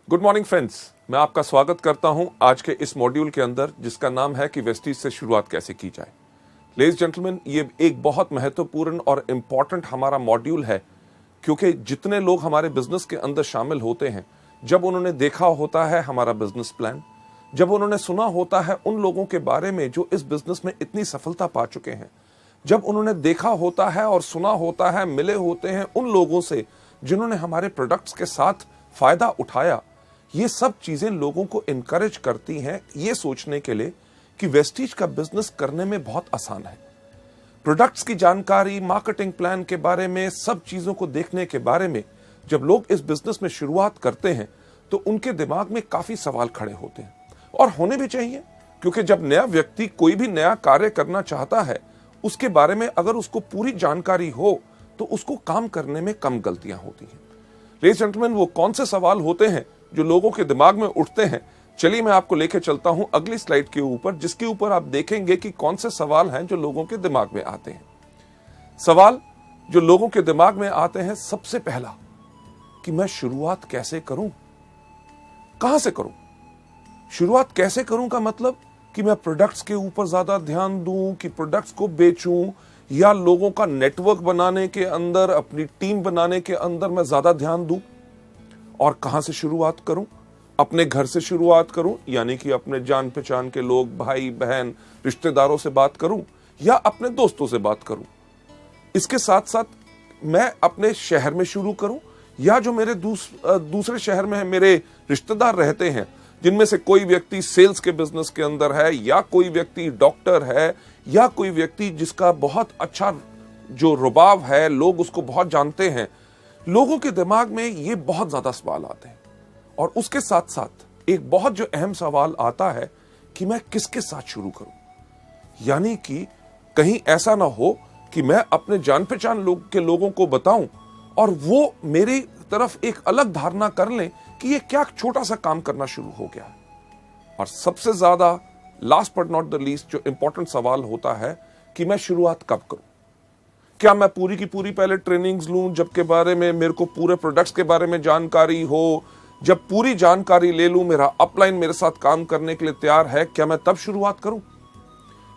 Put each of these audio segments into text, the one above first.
Good morning friends, मैं आपका स्वागत करता हूं आज के इस मॉड्यूल के अंदर जिसका नाम है कि वेस्टीज से शुरुआत कैसे की जाए। लेडीज जेंटलमैन, ये एक बहुत महत्वपूर्ण और इंपॉर्टेंट हमारा मॉड्यूल है, क्योंकि जितने लोग हमारे बिजनेस के अंदर शामिल होते हैं, जब उन्होंने देखा होता है हमारा बिजनेस प्लान, जब उन्होंने सुना होता है उन लोगों के बारे में जो इस बिजनेस में इतनी सफलता पा चुके हैं, जब उन्होंने देखा होता है और सुना होता है, मिले होते हैं उन लोगों से जिन्होंने हमारे प्रोडक्ट्स के साथ फायदा उठाया, ये सब चीजें लोगों को इनकरेज करती हैं ये सोचने के लिए कि वेस्टीज का बिजनेस करने में बहुत आसान है। प्रोडक्ट्स की जानकारी, मार्केटिंग प्लान के बारे में, सब चीजों को देखने के बारे में जब लोग इस बिजनेस में शुरुआत करते हैं तो उनके दिमाग में काफी सवाल खड़े होते हैं, और होने भी चाहिए, क्योंकि जब नया व्यक्ति कोई भी नया कार्य करना चाहता है, उसके बारे में अगर उसको पूरी जानकारी हो तो उसको काम करने में कम गलतियां होती हैं। लेडीज जेंटलमैन, वो कौन से सवाल होते हैं जो लोगों के दिमाग में उठते हैं? चलिए मैं आपको लेके चलता हूं अगली स्लाइड के ऊपर, जिसके ऊपर आप देखेंगे कि कौन से सवाल हैं जो लोगों के दिमाग में आते हैं। सवाल जो लोगों के दिमाग में आते हैं, सबसे पहला कि मैं शुरुआत कैसे करूं, कहां से करूं। शुरुआत कैसे करूं का मतलब कि मैं प्रोडक्ट्स के ऊपर ज्यादा ध्यान दूं, कि प्रोडक्ट्स को बेचूं, या लोगों का नेटवर्क बनाने के अंदर, अपनी टीम बनाने के अंदर मैं ज्यादा ध्यान दूं। और कहां से शुरुआत करूं? अपने घर से शुरुआत करूं, यानी कि अपने जान पहचान के लोग, भाई बहन, रिश्तेदारों से बात करूं, या अपने दोस्तों से बात करूं। इसके साथ साथ मैं अपने शहर में शुरू करूं, या जो मेरे दूसरे शहर में मेरे रिश्तेदार रहते हैं, जिनमें से कोई व्यक्ति सेल्स के बिजनेस के अंदर है, या कोई व्यक्ति डॉक्टर है, या कोई व्यक्ति जिसका बहुत अच्छा जो रुबाब है, लोग उसको बहुत जानते हैं। लोगों के दिमाग में ये बहुत ज्यादा सवाल आते हैं, और उसके साथ साथ एक बहुत जो अहम सवाल आता है कि मैं किसके साथ शुरू करूं। यानी कि कहीं ऐसा ना हो कि मैं अपने जान पहचान के लोगों को बताऊं और वो मेरी तरफ एक अलग धारणा कर लें कि ये क्या छोटा सा काम करना शुरू हो गया है। और सबसे ज्यादा last but not the least जो इंपॉर्टेंट सवाल होता है कि मैं शुरुआत कब करूं। क्या मैं पूरी की पूरी पहले ट्रेनिंग्स लूं, जबकि बारे में मेरे को पूरे प्रोडक्ट्स के बारे में जानकारी हो, जब पूरी जानकारी ले लूं, मेरा अपलाइन मेरे साथ काम करने के लिए तैयार है, क्या मैं तब शुरुआत करूं?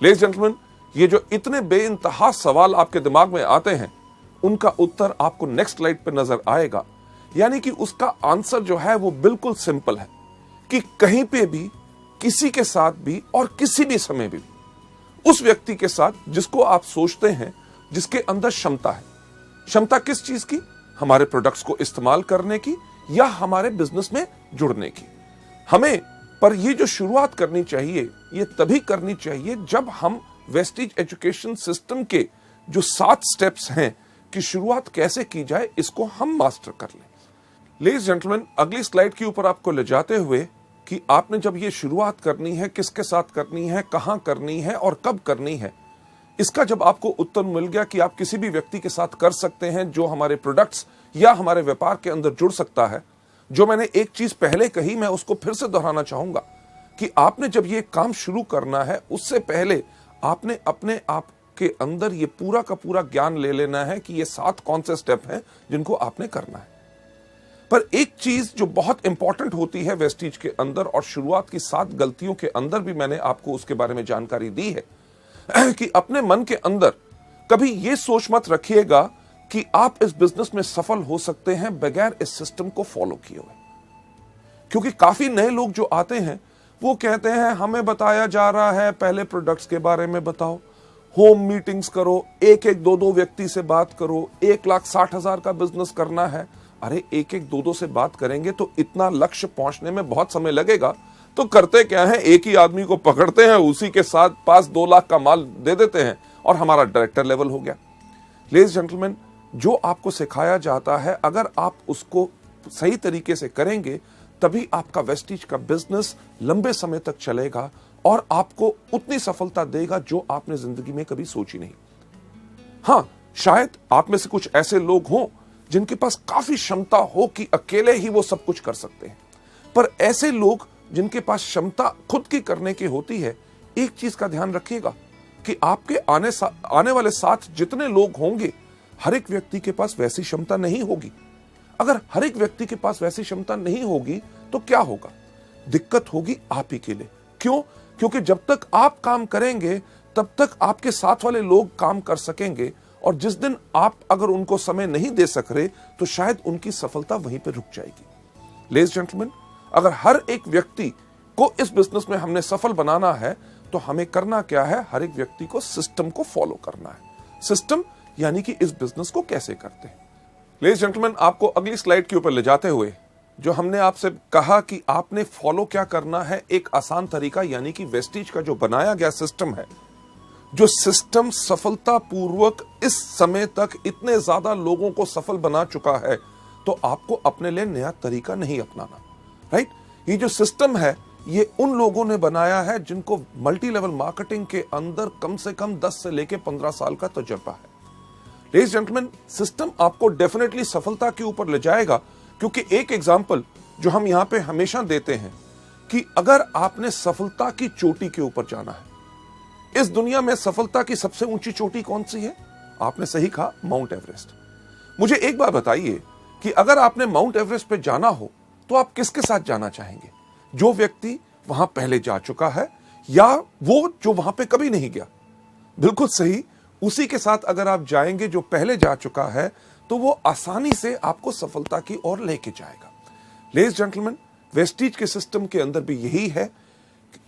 लेडीज जेंटलमैन, ये जो इतने बेइंतहा सवाल आपके दिमाग में आते हैं, उनका उत्तर आपको नेक्स्ट स्लाइड पर नजर आएगा। यानी कि उसका आंसर जो है वो बिल्कुल सिंपल है कि कहीं पे भी, किसी के साथ भी, और किसी भी समय भी उस व्यक्ति के साथ जिसको आप सोचते हैं, जिसके अंदर क्षमता है। क्षमता किस चीज की? हमारे प्रोडक्ट्स को इस्तेमाल करने की, या हमारे बिजनेस में जुड़ने की। हमें पर ये जो शुरुआत करनी चाहिए, ये तभी करनी चाहिए जब हम वेस्टीज एजुकेशन सिस्टम के जो 7 स्टेप्स हैं कि शुरुआत कैसे की जाए, इसको हम मास्टर कर लें। लेडीज जेंटलमैन, अगली स्लाइड के ऊपर आपको ले जाते हुए कि आपने जब ये शुरुआत करनी है, किसके साथ करनी है, कहां करनी है और कब करनी है, इसका जब आपको उत्तर मिल गया कि आप किसी भी व्यक्ति के साथ कर सकते हैं जो हमारे प्रोडक्ट्स या हमारे व्यापार के अंदर जुड़ सकता है। जो मैंने एक चीज पहले कही, मैं उसको फिर से दोहराना चाहूंगा कि आपने जब ये काम शुरू करना है, उससे पहले आपने अपने आप के अंदर ये पूरा का पूरा ज्ञान ले लेना है कि ये 7 कौन से स्टेप हैं जिनको आपने करना है। पर एक चीज जो बहुत इंपॉर्टेंट होती है वेस्टीज के अंदर, और शुरुआत की 7 गलतियों के अंदर भी मैंने आपको उसके बारे में जानकारी दी है, कि अपने मन के अंदर कभी यह सोच मत रखिएगा कि आप इस बिजनेस में सफल हो सकते हैं बगैर इस सिस्टम को फॉलो किए हुए। क्योंकि काफी नए लोग जो आते हैं वो कहते हैं हमें बताया जा रहा है पहले प्रोडक्ट्स के बारे में बताओ, होम मीटिंग्स करो, एक 2 व्यक्ति से बात करो, 1,60,000 का बिजनेस करना है। अरे 1 2 से बात करेंगे तो इतना लक्ष्य पहुंचने में बहुत समय लगेगा, तो करते क्या है, एक ही आदमी को पकड़ते हैं, उसी के साथ पास 2 लाख का माल दे देते हैं और हमारा डायरेक्टर लेवल हो गया। लेडीज जेंटलमैन, जो आपको सिखाया जाता है अगर आप उसको सही तरीके से करेंगे, तभी आपका वेस्टीज का बिजनेस लंबे समय तक चलेगा और आपको उतनी सफलता देगा जो आपने जिंदगी में कभी सोची नहीं। हां, शायद आप में से कुछ ऐसे लोग हों जिनके पास काफी क्षमता हो कि अकेले ही वो सब कुछ कर सकते हैं, पर ऐसे लोग जिनके पास क्षमता खुद की करने की होती है, एक चीज का ध्यान रखिएगा कि आपके आने वाले साथ जितने लोग होंगे, हर एक व्यक्ति के पास वैसी क्षमता नहीं होगी। अगर हर एक व्यक्ति के पास वैसी क्षमता नहीं होगी तो क्या होगा? दिक्कत होगी आप ही के लिए। क्यों? क्योंकि जब तक आप काम करेंगे तब तक आपके साथ वाले लोग काम कर सकेंगे, और जिस दिन आप अगर उनको समय नहीं दे सक रहे तो शायद उनकी सफलता वहीं पर रुक जाएगी। लेडीज जेंटलमैन, अगर हर एक व्यक्ति को इस बिजनेस में हमने सफल बनाना है तो हमें करना क्या है? हर एक व्यक्ति को सिस्टम को फॉलो करना है। सिस्टम यानी कि इस बिजनेस को कैसे करते हैं। लेडीज जेंटलमैन, आपको अगली स्लाइड के ऊपर ले जाते हुए जो हमने आपसे कहा कि आपने फॉलो क्या करना है, एक आसान तरीका, यानी कि वेस्टीज का जो बनाया गया सिस्टम है, जो सिस्टम सफलतापूर्वक इस समय तक इतने ज्यादा लोगों को सफल बना चुका है, तो आपको अपने लिए नया तरीका नहीं अपनाना। राइट? ये जो सिस्टम है ये उन लोगों ने बनाया है जिनको मल्टी लेवल मार्केटिंग के अंदर कम से कम 10 से लेके 15 साल का तजुर्बा है। लेडीज जेंटलमैन, सिस्टम आपको डेफिनेटली सफलता के ऊपर ले जाएगा, क्योंकि एक एग्जांपल जो हम यहां पे हमेशा देते हैं कि अगर आपने सफलता की चोटी के ऊपर जाना है, इस दुनिया में सफलता की सबसे ऊंची चोटी कौन सी है? आपने सही कहा, माउंट एवरेस्ट। मुझे एक बात बताइए कि अगर आपने माउंट एवरेस्ट पे जाना हो तो आप किसके साथ जाना चाहेंगे? जो व्यक्ति वहां पहले जा चुका है या वो जो वहां पे कभी नहीं गया? बिल्कुल सही, उसी के साथ अगर आप जाएंगे जो पहले जा चुका है तो वो आसानी से आपको सफलता की ओर लेके जाएगा। लेडीज जेंटलमैन, वेस्टीज के सिस्टम के अंदर भी यही है।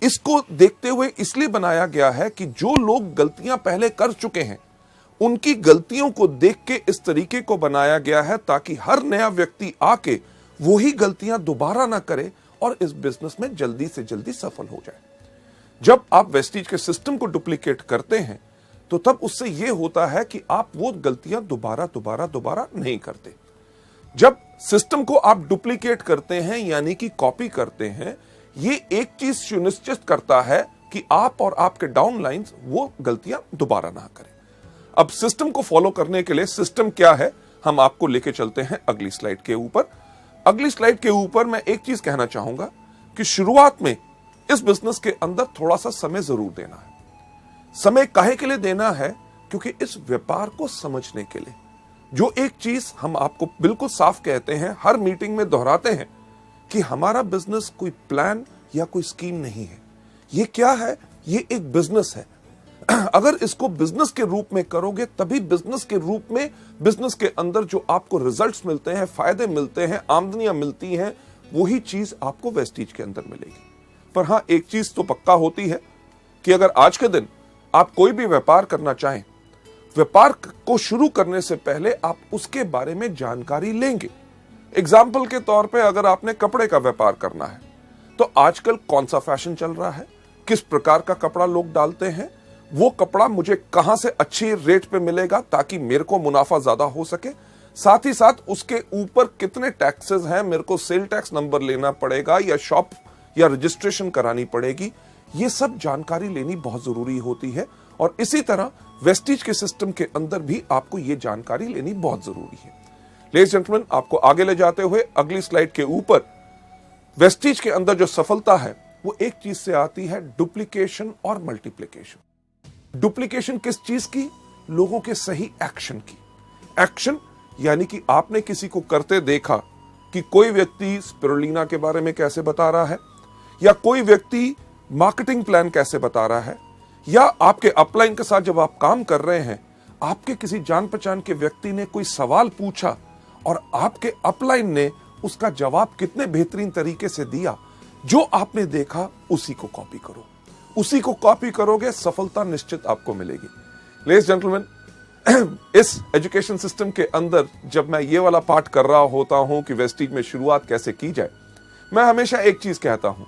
इसको देखते हुए इसलिए बनाया गया है कि जो लोग गलतियां पहले कर चुके हैं उनकी गलतियों को देख के इस तरीके को बनाया गया है ताकि हर नया व्यक्ति आके वही गलतियां दोबारा ना करे और इस बिजनेस में जल्दी से जल्दी सफल हो जाए। जब आप वेस्टीज के सिस्टम को डुप्लीकेट करते हैं तो तब उससे यह होता है कि आप वो गलतियां दोबारा नहीं करते। जब सिस्टम को आप डुप्लीकेट करते हैं यानी कि कॉपी करते हैं, ये एक चीज सुनिश्चित करता है कि आप और आपके डाउनलाइंस वो गलतियां दोबारा ना करें। अब सिस्टम को फॉलो करने के लिए सिस्टम क्या है, हम आपको लेके चलते हैं अगली स्लाइड के ऊपर। अगली स्लाइड के ऊपर मैं एक चीज कहना चाहूंगा कि शुरुआत में इस बिजनेस के अंदर थोड़ा सा समय जरूर देना है। समय काहे के लिए देना है? क्योंकि इस व्यापार को समझने के लिए। जो एक चीज हम आपको बिल्कुल साफ कहते हैं, हर मीटिंग में दोहराते हैं कि हमारा बिजनेस कोई प्लान या कोई स्कीम नहीं है। ये क्या है? ये एक बिजनेस है। अगर इसको बिजनेस के रूप में करोगे तभी बिजनेस के रूप में, बिजनेस के अंदर जो आपको रिजल्ट्स मिलते हैं, फायदे मिलते हैं, आमदनियां मिलती हैं, वही चीज आपको वेस्टीज के अंदर मिलेगी। पर हां, एक चीज तो पक्का होती है कि अगर आज के दिन आप कोई भी व्यापार करना चाहें, व्यापार को शुरू करने से पहले आप उसके बारे में जानकारी लेंगे। एग्जाम्पल के तौर पे अगर आपने कपड़े का व्यापार करना है तो आजकल कौन सा फैशन चल रहा है, किस प्रकार का कपड़ा लोग डालते हैं, वो कपड़ा मुझे कहां से अच्छी रेट पे मिलेगा ताकि मेरे को मुनाफा ज्यादा हो सके, साथ ही साथ उसके ऊपर कितने टैक्सेस हैं, मेरे को सेल टैक्स नंबर लेना पड़ेगा या शॉप या रजिस्ट्रेशन करानी पड़ेगी, ये सब जानकारी लेनी बहुत जरूरी होती है। और इसी तरह वेस्टीज के सिस्टम के अंदर भी आपको ये जानकारी लेनी बहुत जरूरी है। लेडीज जेंटलमैन, आपको आगे ले जाते हुए अगली स्लाइड के ऊपर, वेस्टीज के अंदर जो सफलता है वो एक चीज से आती है, डुप्लीकेशन और मल्टीप्लीकेशन। डुप्लीकेशन किस चीज की? लोगों के सही एक्शन की। एक्शन यानी कि आपने किसी को करते देखा कि कोई व्यक्ति स्पिरुलिना के बारे में कैसे बता रहा है, या कोई व्यक्ति मार्केटिंग प्लान कैसे बता रहा है, या आपके अपलाइन के साथ जब आप काम कर रहे हैं, आपके किसी जान पहचान के व्यक्ति ने कोई सवाल पूछा और आपके अपलाइन ने उसका जवाब कितने बेहतरीन तरीके से दिया, जो आपने देखा उसी को कॉपी करो। उसी को कॉपी करोगे, सफलता निश्चित आपको मिलेगी। लेडीज जेंटलमैन, इस एजुकेशन सिस्टम के अंदर जब मैं ये वाला पार्ट कर रहा होता हूं कि वेस्टीज में शुरुआत कैसे की जाए, मैं हमेशा एक चीज कहता हूं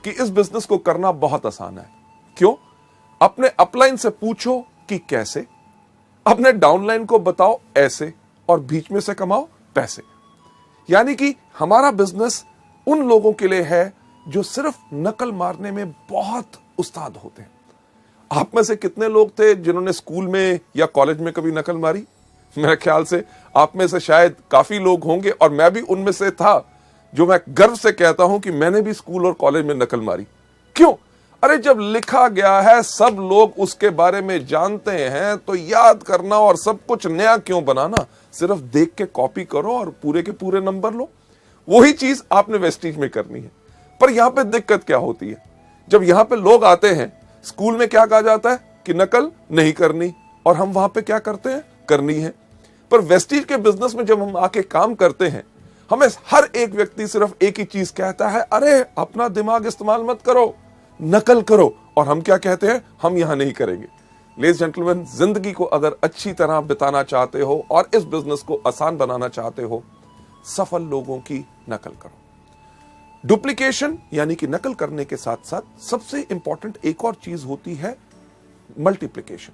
कि इस बिजनेस को करना बहुत आसान है। क्यों? अपने अपलाइन से पूछो कि कैसे, अपने डाउनलाइन को बताओ ऐसे, और बीच में से कमाओ पैसे। यानी कि हमारा बिजनेस उन लोगों के लिए है जो सिर्फ नकल मारने में बहुत उस्ताद होते हैं। आप में से कितने लोग थे जिन्होंने स्कूल में या कॉलेज में कभी नकल मारी? मेरे ख्याल से आप में से शायद काफी लोग होंगे, और मैं भी उनमें से था, जो मैं गर्व से कहता हूं कि मैंने भी स्कूल और कॉलेज में नकल मारी। क्यों? अरे जब लिखा गया है, सब लोग उसके बारे में जानते हैं, तो याद करना और सब कुछ नया क्यों बनाना? सिर्फ देख के कॉपी करो और पूरे के पूरे नंबर लो। वही चीज आपने वेस्टीज में करनी है। पर यहां पे दिक्कत क्या होती है, जब यहां पे लोग आते हैं, स्कूल में क्या कहा जाता है कि नकल नहीं करनी, और हम वहां पे क्या करते हैं, करनी है। पर वेस्टीज के बिजनेस में जब हम आके काम करते हैं, हमें हर एक व्यक्ति सिर्फ एक ही चीज कहता है, अरे अपना दिमाग इस्तेमाल मत करो, नकल करो। और हम क्या कहते हैं, हम यहां नहीं करेंगे। लेडीज जेंटलमैन, जिंदगी को अगर अच्छी तरह बिताना चाहते हो और इस बिजनेस को आसान बनाना चाहते हो, सफल लोगों की नकल करो। डुप्लीकेशन यानी कि नकल करने के साथ साथ सबसे इंपॉर्टेंट एक और चीज होती है मल्टीप्लिकेशन।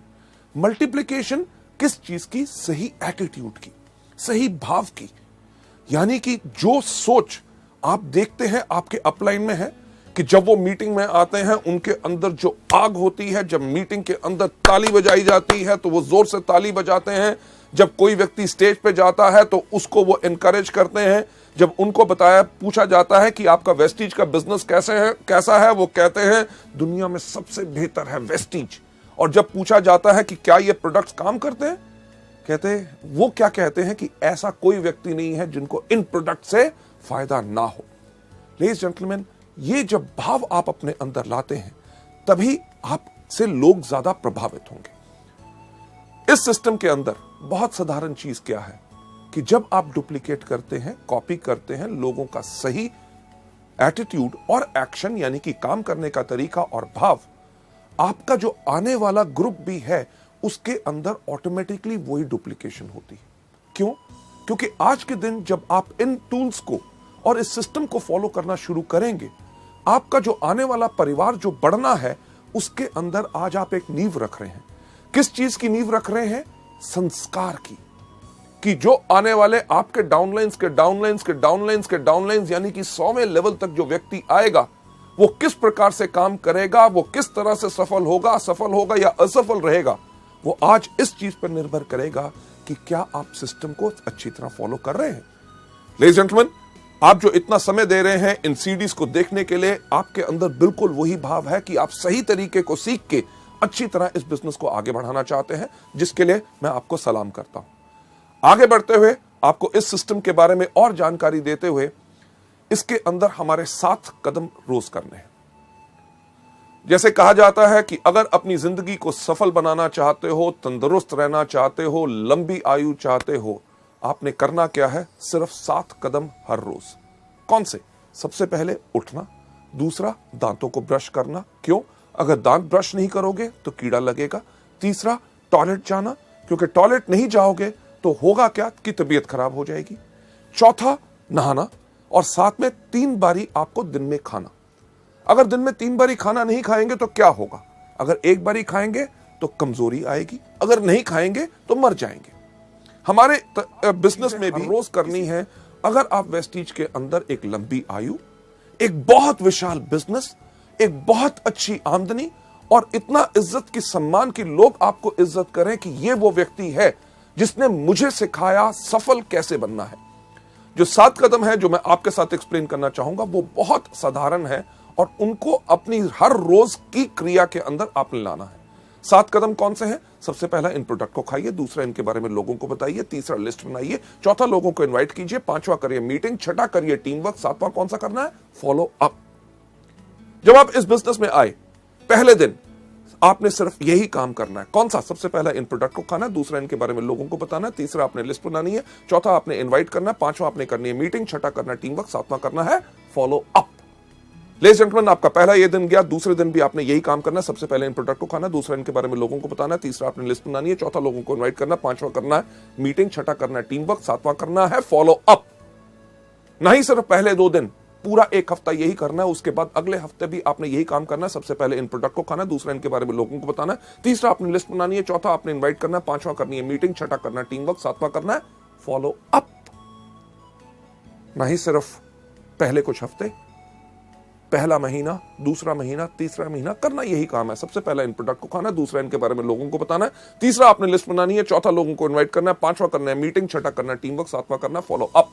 मल्टीप्लिकेशन किस चीज की, सही एटीट्यूड की, सही भाव की। यानी कि जो सोच आप देखते हैं आपके अपलाइन में है कि जब वो मीटिंग में आते हैं उनके अंदर जो आग होती है, जब मीटिंग के अंदर ताली बजाई जाती है तो वो जोर से ताली बजाते हैं, जब कोई व्यक्ति स्टेज पे जाता है तो उसको वो एनकरेज करते हैं, जब उनको पूछा जाता है कि आपका वेस्टीज का बिजनेस कैसा है, वो कहते हैं दुनिया में सबसे बेहतर है वेस्टीज। और जब पूछा जाता है कि क्या ये प्रोडक्ट्स काम करते हैं, वो क्या कहते हैं कि ऐसा कोई व्यक्ति नहीं है जिनको इन प्रोडक्ट से फायदा ना हो। लेडीज जेंटलमैन, ये जब भाव आप अपने अंदर लाते हैं तभी आपसे लोग ज्यादा प्रभावित होंगे। इस सिस्टम के अंदर बहुत साधारण चीज क्या है कि जब आप डुप्लीकेट करते हैं, कॉपी करते हैं, लोगों का सही एटीट्यूड और एक्शन यानी कि काम करने का तरीका और भाव, आपका जो आने वाला ग्रुप भी है उसके अंदर ऑटोमेटिकली वही डुप्लीकेशन होती है। क्यों? क्योंकि आज के दिन जब आप इन टूल्स को और इस सिस्टम को फॉलो करना शुरू करेंगे, आपका जो आने वाला परिवार जो बढ़ना है उसके अंदर आज आप एक नींव रख रहे हैं। किस चीज की नींव रख रहे हैं? संस्कार की। कि जो आने वाले आपके डाउनलाइंस के डाउनलाइंस के डाउनलाइंस के डाउनलाइंस यानी कि 100वें लेवल तक जो व्यक्ति आएगा, वो किस प्रकार से काम करेगा, वो किस तरह से सफल होगा या असफल रहेगा, वो आज इस चीज पर निर्भर करेगा कि क्या आप सिस्टम को अच्छी तरह फॉलो कर रहे हैं। लेडीज जेंटलमैन, आप जो इतना समय दे रहे हैं इन सीडीज को देखने के लिए, आपके अंदर बिल्कुल वही भाव है कि आप सही तरीके को सीख के अच्छी तरह इस बिजनेस को आगे बढ़ाना चाहते हैं, जिसके लिए मैं आपको सलाम करता हूं। आगे बढ़ते हुए आपको इस सिस्टम के बारे में और जानकारी देते हुए, इसके अंदर हमारे 7 कदम रोज करने हैं। जैसे कहा जाता है कि अगर अपनी जिंदगी को सफल बनाना चाहते हो, तंदुरुस्त रहना चाहते हो, लंबी आयु चाहते हो, आपने करना क्या है? सिर्फ 7 कदम हर रोज। कौन से? सबसे पहले उठना, दूसरा दांतों को ब्रश करना। क्यों? अगर दांत ब्रश नहीं करोगे तो कीड़ा लगेगा। तीसरा, टॉयलेट जाना, क्योंकि टॉयलेट नहीं जाओगे तो होगा क्या कि तबीयत खराब हो जाएगी। चौथा, नहाना, और साथ में 3 बारी आपको दिन में खाना। अगर दिन में 3 बारी खाना नहीं खाएंगे तो क्या होगा? अगर 1 बारी खाएंगे तो कमजोरी आएगी, अगर नहीं खाएंगे तो मर जाएंगे। हमारे बिजनेस में भी रोज करनी है। अगर आप वेस्टीज के अंदर एक लंबी आयु, एक बहुत विशाल बिजनेस, एक बहुत अच्छी आमदनी और इतना इज्जत की सम्मान की लोग आपको इज्जत करें कि ये वो व्यक्ति है जिसने मुझे सिखाया सफल कैसे बनना है। जो 7 कदम है जो मैं आपके साथ एक्सप्लेन करना चाहूंगा वो बहुत साधारण है और उनको अपनी हर रोज की क्रिया के अंदर आपने लाना है। 7 कदम कौन से हैं? सबसे पहला, इन प्रोडक्ट को खाइए। दूसरा, इनके बारे में लोगों को बताइए। तीसरा, लिस्ट बनाइए। चौथा, लोगों को इनवाइट कीजिए। 5वां, करिए मीटिंग। 6ठा, करिए टीम वर्क। 7वां कौन सा करना है? Follow up. जब आप इस बिजनेस में आए पहले दिन आपने सिर्फ यही काम करना है। कौन सा? सबसे पहला, इन प्रोडक्ट को खाना है। दूसरा, इनके बारे में लोगों को बताना है। तीसरा, आपने लिस्ट बनानी है। चौथा, आपने इनवाइट करना है। 5वां, आपने करनी है मीटिंग। 6ठा, करना है टीम वर्क। 7वां करना है फॉलो अप। लेडीज जेंटलमैन, आपका पहला ये दिन गया। दूसरे दिन भी आपने यही काम करना है। सबसे पहले इन प्रोडक्ट को खाना, दूसरा इनके बारे में लोगों को बताना है, तीसरा आपने लिस्ट बनानी है, चौथा लोगों को इनवाइट करना, 5वां करना है मीटिंग, 6ठा करना है टीम वर्क, 7वां करना है फॉलो अप। नहीं सिर्फ पहले 2 दिन, पूरा 1 हफ्ता यही करना है। उसके बाद अगले हफ्ते भी आपने यही काम करना है। सबसे पहले इन प्रोडक्ट को खाना, दूसरा इनके बारे में लोगों को बताना है, तीसरा आपने लिस्ट बनानी है, चौथा आपने इनवाइट करना है, 5वां करनी है मीटिंग, 6ठा करना है टीम वर्क, 7वां करना है फॉलो अप। नहीं सिर्फ पहले कुछ हफ्ते, पहला महीना, दूसरा महीना, तीसरा महीना करना यही काम है। सबसे पहला इन प्रोडक्ट को खाना, दूसरा इनके बारे में लोगों को बताना है, तीसरा आपने लिस्ट बनानी है, चौथा लोगों को इनवाइट करना है, 5वां करना है मीटिंग, 6ठा करना है टीम वर्क, 7वां करना है फॉलो अप।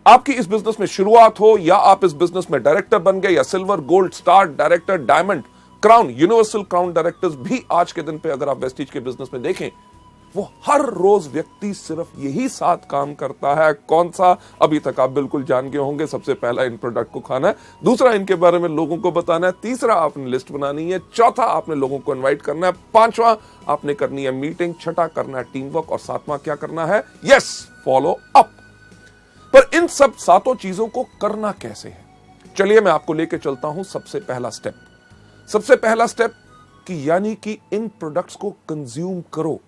आपकी इस बिजनेस में शुरुआत हो या आप इस बिजनेस में डायरेक्टर बन गए या silver, gold, star, director, diamond, crown, universal crown directors भी आज के दिन पे अगर आप वेस्टीज के बिजनेस में देखें वो हर रोज व्यक्ति सिर्फ यही 7 काम करता है। कौन सा? अभी तक आप बिल्कुल जान गए होंगे। सबसे पहला, इन प्रोडक्ट को खाना है। दूसरा, इनके बारे में लोगों को बताना है। तीसरा, आपने लिस्ट बनानी है। चौथा, आपने लोगों को इनवाइट करना है। पांचवा, आपने करनी है मीटिंग। छठा, करना है टीम वर्क। और सातवां क्या करना है? Yes, follow up. पर इन सब 7 चीजों को करना कैसे है? चलिए मैं आपको लेके चलता हूं। सबसे पहला स्टेप कि यानी कि इन प्रोडक्ट्स को कंज्यूम करो।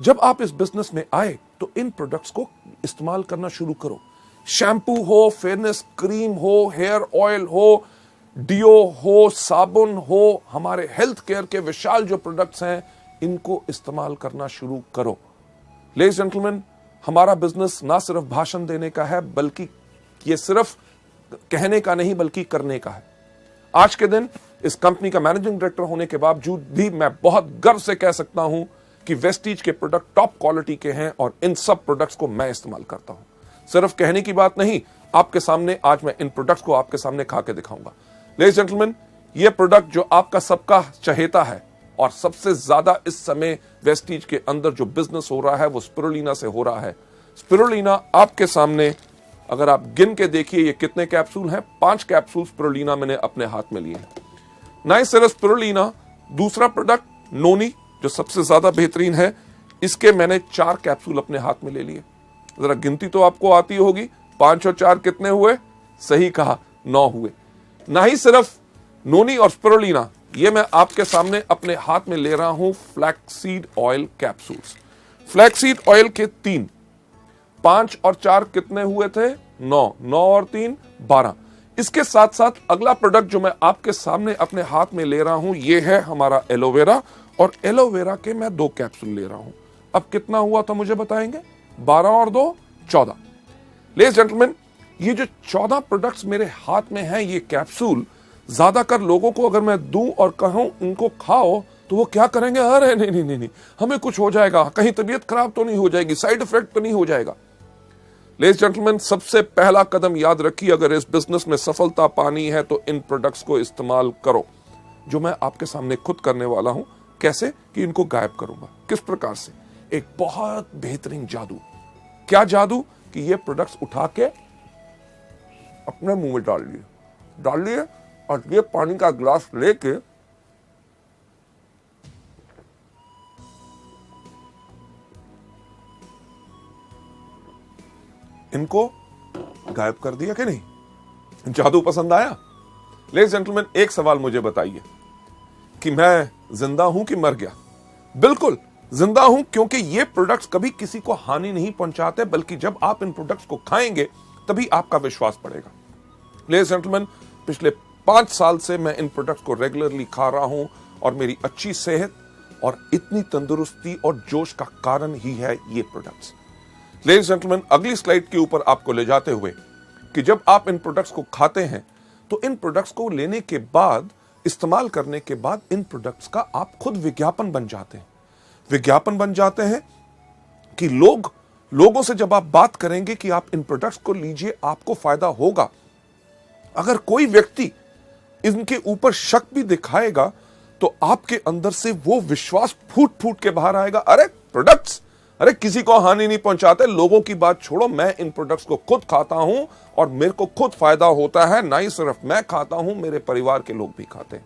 जब आप इस बिजनेस में आए तो इन प्रोडक्ट्स को इस्तेमाल करना शुरू करो। शैम्पू हो, फेयरनेस क्रीम हो, हेयर ऑयल हो, डियो हो, साबुन हो, हमारे हेल्थ केयर के विशाल जो प्रोडक्ट्स हैं, इनको इस्तेमाल करना शुरू करो। लेडीज जेंटलमैन, हमारा बिजनेस ना सिर्फ भाषण देने का है, बल्कि ये सिर्फ कहने का नहीं बल्कि करने का है। आज के दिन इस कंपनी का मैनेजिंग डायरेक्टर होने के बावजूद भी मैं बहुत गर्व से कह सकता हूं कि वेस्टीज के प्रोडक्ट टॉप क्वालिटी के हैं और इन सब प्रोडक्ट्स को मैं इस्तेमाल करता हूं। सिर्फ कहने की बात नहीं, आपके सामने आज मैं इन प्रोडक्ट्स को आपके सामने खा के दिखाऊंगा। लेडीज जेंटलमैन, ये प्रोडक्ट जो आपका सबका चहेता है और सबसे ज्यादा इस समय वेस्टीज के अंदर जो बिजनेस हो रहा है वो स्पिरुलिना से हो रहा है। स्पिरुलिना आपके सामने, अगर आप गिन के देखिए ये कितने कैप्सूल हैं। 5 कैप्सूल स्पिरुलिना मैंने अपने हाथ में लिए हैं। ना सिर्फ स्पिरुलिना, दूसरा प्रोडक्ट नोनी जो सबसे ज्यादा बेहतरीन है, इसके मैंने 4 कैप्सूल अपने हाथ में ले लिए। जरा गिनती तो आपको आती होगी, 5 और 4 कितने हुए? सही कहा, 9 हुए। ना ही सिर्फ नोनी और स्पिरुलिना, ये मैं आपके सामने अपने हाथ में ले रहा हूं flaxseed oil capsules. Flaxseed oil के 3, 5 और 4 कितने हुए थे? 9, 9 और 3 12। इसके साथ साथ अगला प्रोडक्ट जो मैं आपके सामने अपने हाथ में ले रहा हूं, ये है हमारा एलोवेरा। और एलोवेरा के मैं 2 कैप्सूल ले रहा हूं। अब कितना हुआ था मुझे बताएंगे? 12 और 2 14। लेडीज जेंटलमैन, ये जो 14 प्रोडक्ट्स मेरे हाथ में हैं, ये कैप्सूल ज्यादातर लोगों को अगर मैं दूं और कहूं इनको खाओ तो वो क्या करेंगे? अरे नहीं, हमें कुछ हो जाएगा, कहीं तबीयत खराब तो नहीं हो जाएगी, साइड इफेक्ट तो नहीं हो जाएगा। लेडीज जेंटलमैन, सबसे पहला कदम याद रखिए, अगर इस बिजनेस में सफलता पानी है तो इन प्रोडक्ट्स को इस्तेमाल करो, जो मैं आपके सामने खुद करने वाला हूं। कैसे कि इनको गायब करूंगा। किस प्रकार से? एक बहुत बेहतरीन जादू। क्या जादू? कि ये प्रोडक्ट्स उठा के अपने मुंह में डाल लिए और ये पानी का ग्लास लेके इनको गायब कर दिया कि नहीं? जादू पसंद आया? लेडीज जेंटलमैन, एक सवाल मुझे बताइए कि मैं जिंदा हूं कि मर गया? बिल्कुल जिंदा हूं, क्योंकि ये प्रोडक्ट्स कभी किसी को हानि नहीं पहुंचाते, बल्कि जब आप इन प्रोडक्ट्स को खाएंगे तभी आपका विश्वास बढ़ेगा। लेडीज जेंटलमैन, पिछले 5 साल से मैं इन प्रोडक्ट्स को रेगुलरली खा रहा हूं और मेरी अच्छी सेहत और इतनी तंदुरुस्ती और जोश का कारण ही है ये प्रोडक्ट्स। लेडीज जेंटलमैन, अगली स्लाइड के ऊपर आपको ले जाते हुए कि जब आप इन प्रोडक्ट्स को खाते हैं तो इन प्रोडक्ट्स को लेने के बाद, इस्तेमाल करने के बाद, इन प्रोडक्ट्स का आप खुद विज्ञापन बन जाते हैं। विज्ञापन बन जाते हैं कि लोगों से जब आप बात करेंगे कि आप इन प्रोडक्ट्स को लीजिए, आपको फायदा होगा। अगर कोई व्यक्ति इनके ऊपर शक भी दिखाएगा तो आपके अंदर से वो विश्वास फूट फूट के बाहर आएगा। अरे प्रोडक्ट्स, अरे किसी को हानि नहीं पहुंचाते, लोगों की बात छोड़ो, मैं इन प्रोडक्ट्स को खुद खाता हूं और मेरे को खुद फायदा होता है। ना ही सिर्फ मैं खाता हूं, मेरे परिवार के लोग भी खाते हैं।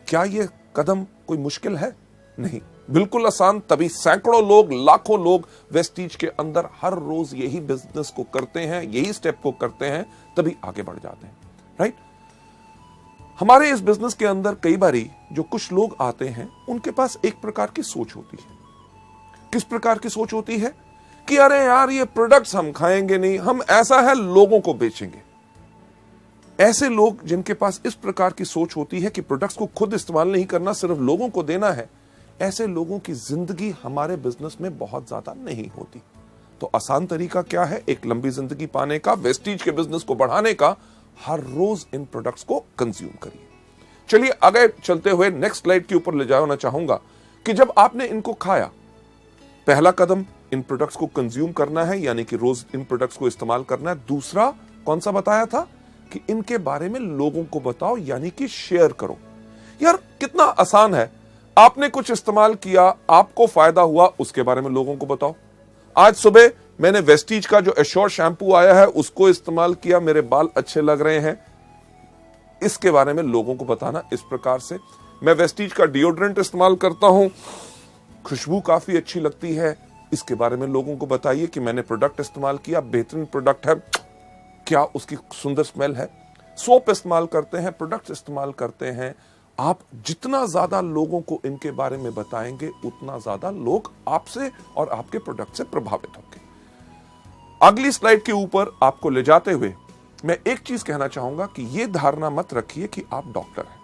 क्या यह कदम कोई मुश्किल है? नहीं, बिल्कुल आसान। तभी सैकड़ों लोग, लाखों लोग वेस्टीज के अंदर हर रोज यही बिजनेस को करते हैं, यही स्टेप को करते हैं, तभी आगे बढ़ जाते हैं। राइट? हमारे इस बिजनेस के अंदर कई बारी जो कुछ लोग आते हैं, उनके पास एक प्रकार की सोच होती है। किस प्रकार की सोच होती है? कि अरे यार, ये प्रोडक्ट्स हम खाएंगे नहीं, हम ऐसा है लोगों को बेचेंगे। ऐसे लोग जिनके पास इस प्रकार की सोच होती है कि प्रोडक्ट्स को खुद इस्तेमाल नहीं करना, सिर्फ लोगों को देना है, ऐसे लोगों की जिंदगी हमारे बिजनेस में बहुत ज्यादा नहीं होती। तो आसान तरीका क्या है एक लंबी जिंदगी पाने का, वेस्टीज के बिजनेस को बढ़ाने का? हर रोज इन प्रोडक्ट्स को कंज्यूम करिए। चलिए आगे चलते हुए नेक्स्ट स्लाइड के ऊपर ले जाना चाहूंगा कि जब आपने इनको खाया, पहला कदम इन प्रोडक्ट्स को कंज्यूम करना है, यानी कि रोज इन प्रोडक्ट्स को इस्तेमाल करना है। दूसरा कौन सा बताया था? कि इनके बारे में लोगों को बताओ, यानी कि शेयर करो। यार कितना आसान है। आपने कुछ इस्तेमाल किया, आपको फायदा हुआ, उसके बारे में लोगों को बताओ। आज सुबह मैंने वेस्टीज का जो एश्योर शैम्पू आया है उसको इस्तेमाल किया, मेरे बाल अच्छे लग रहे हैं, इसके बारे में लोगों को बताना इस प्रकार से। मैं वेस्टीज का डिओड्रेंट इस्तेमाल करता हूं, खुशबू काफी अच्छी लगती है, इसके बारे में लोगों को बताइए कि मैंने प्रोडक्ट इस्तेमाल किया, बेहतरीन प्रोडक्ट है, क्या उसकी सुंदर स्मेल है। सोप इस्तेमाल करते हैं, प्रोडक्ट्स इस्तेमाल करते हैं, आप जितना ज्यादा लोगों को इनके बारे में बताएंगे उतना ज्यादा लोग आपसे और आपके प्रोडक्ट से प्रभावित होंगे। अगली स्लाइड के ऊपर आपको ले जाते हुए मैं एक चीज कहना चाहूंगा कि यह धारणा मत रखिए कि आप डॉक्टर हैं।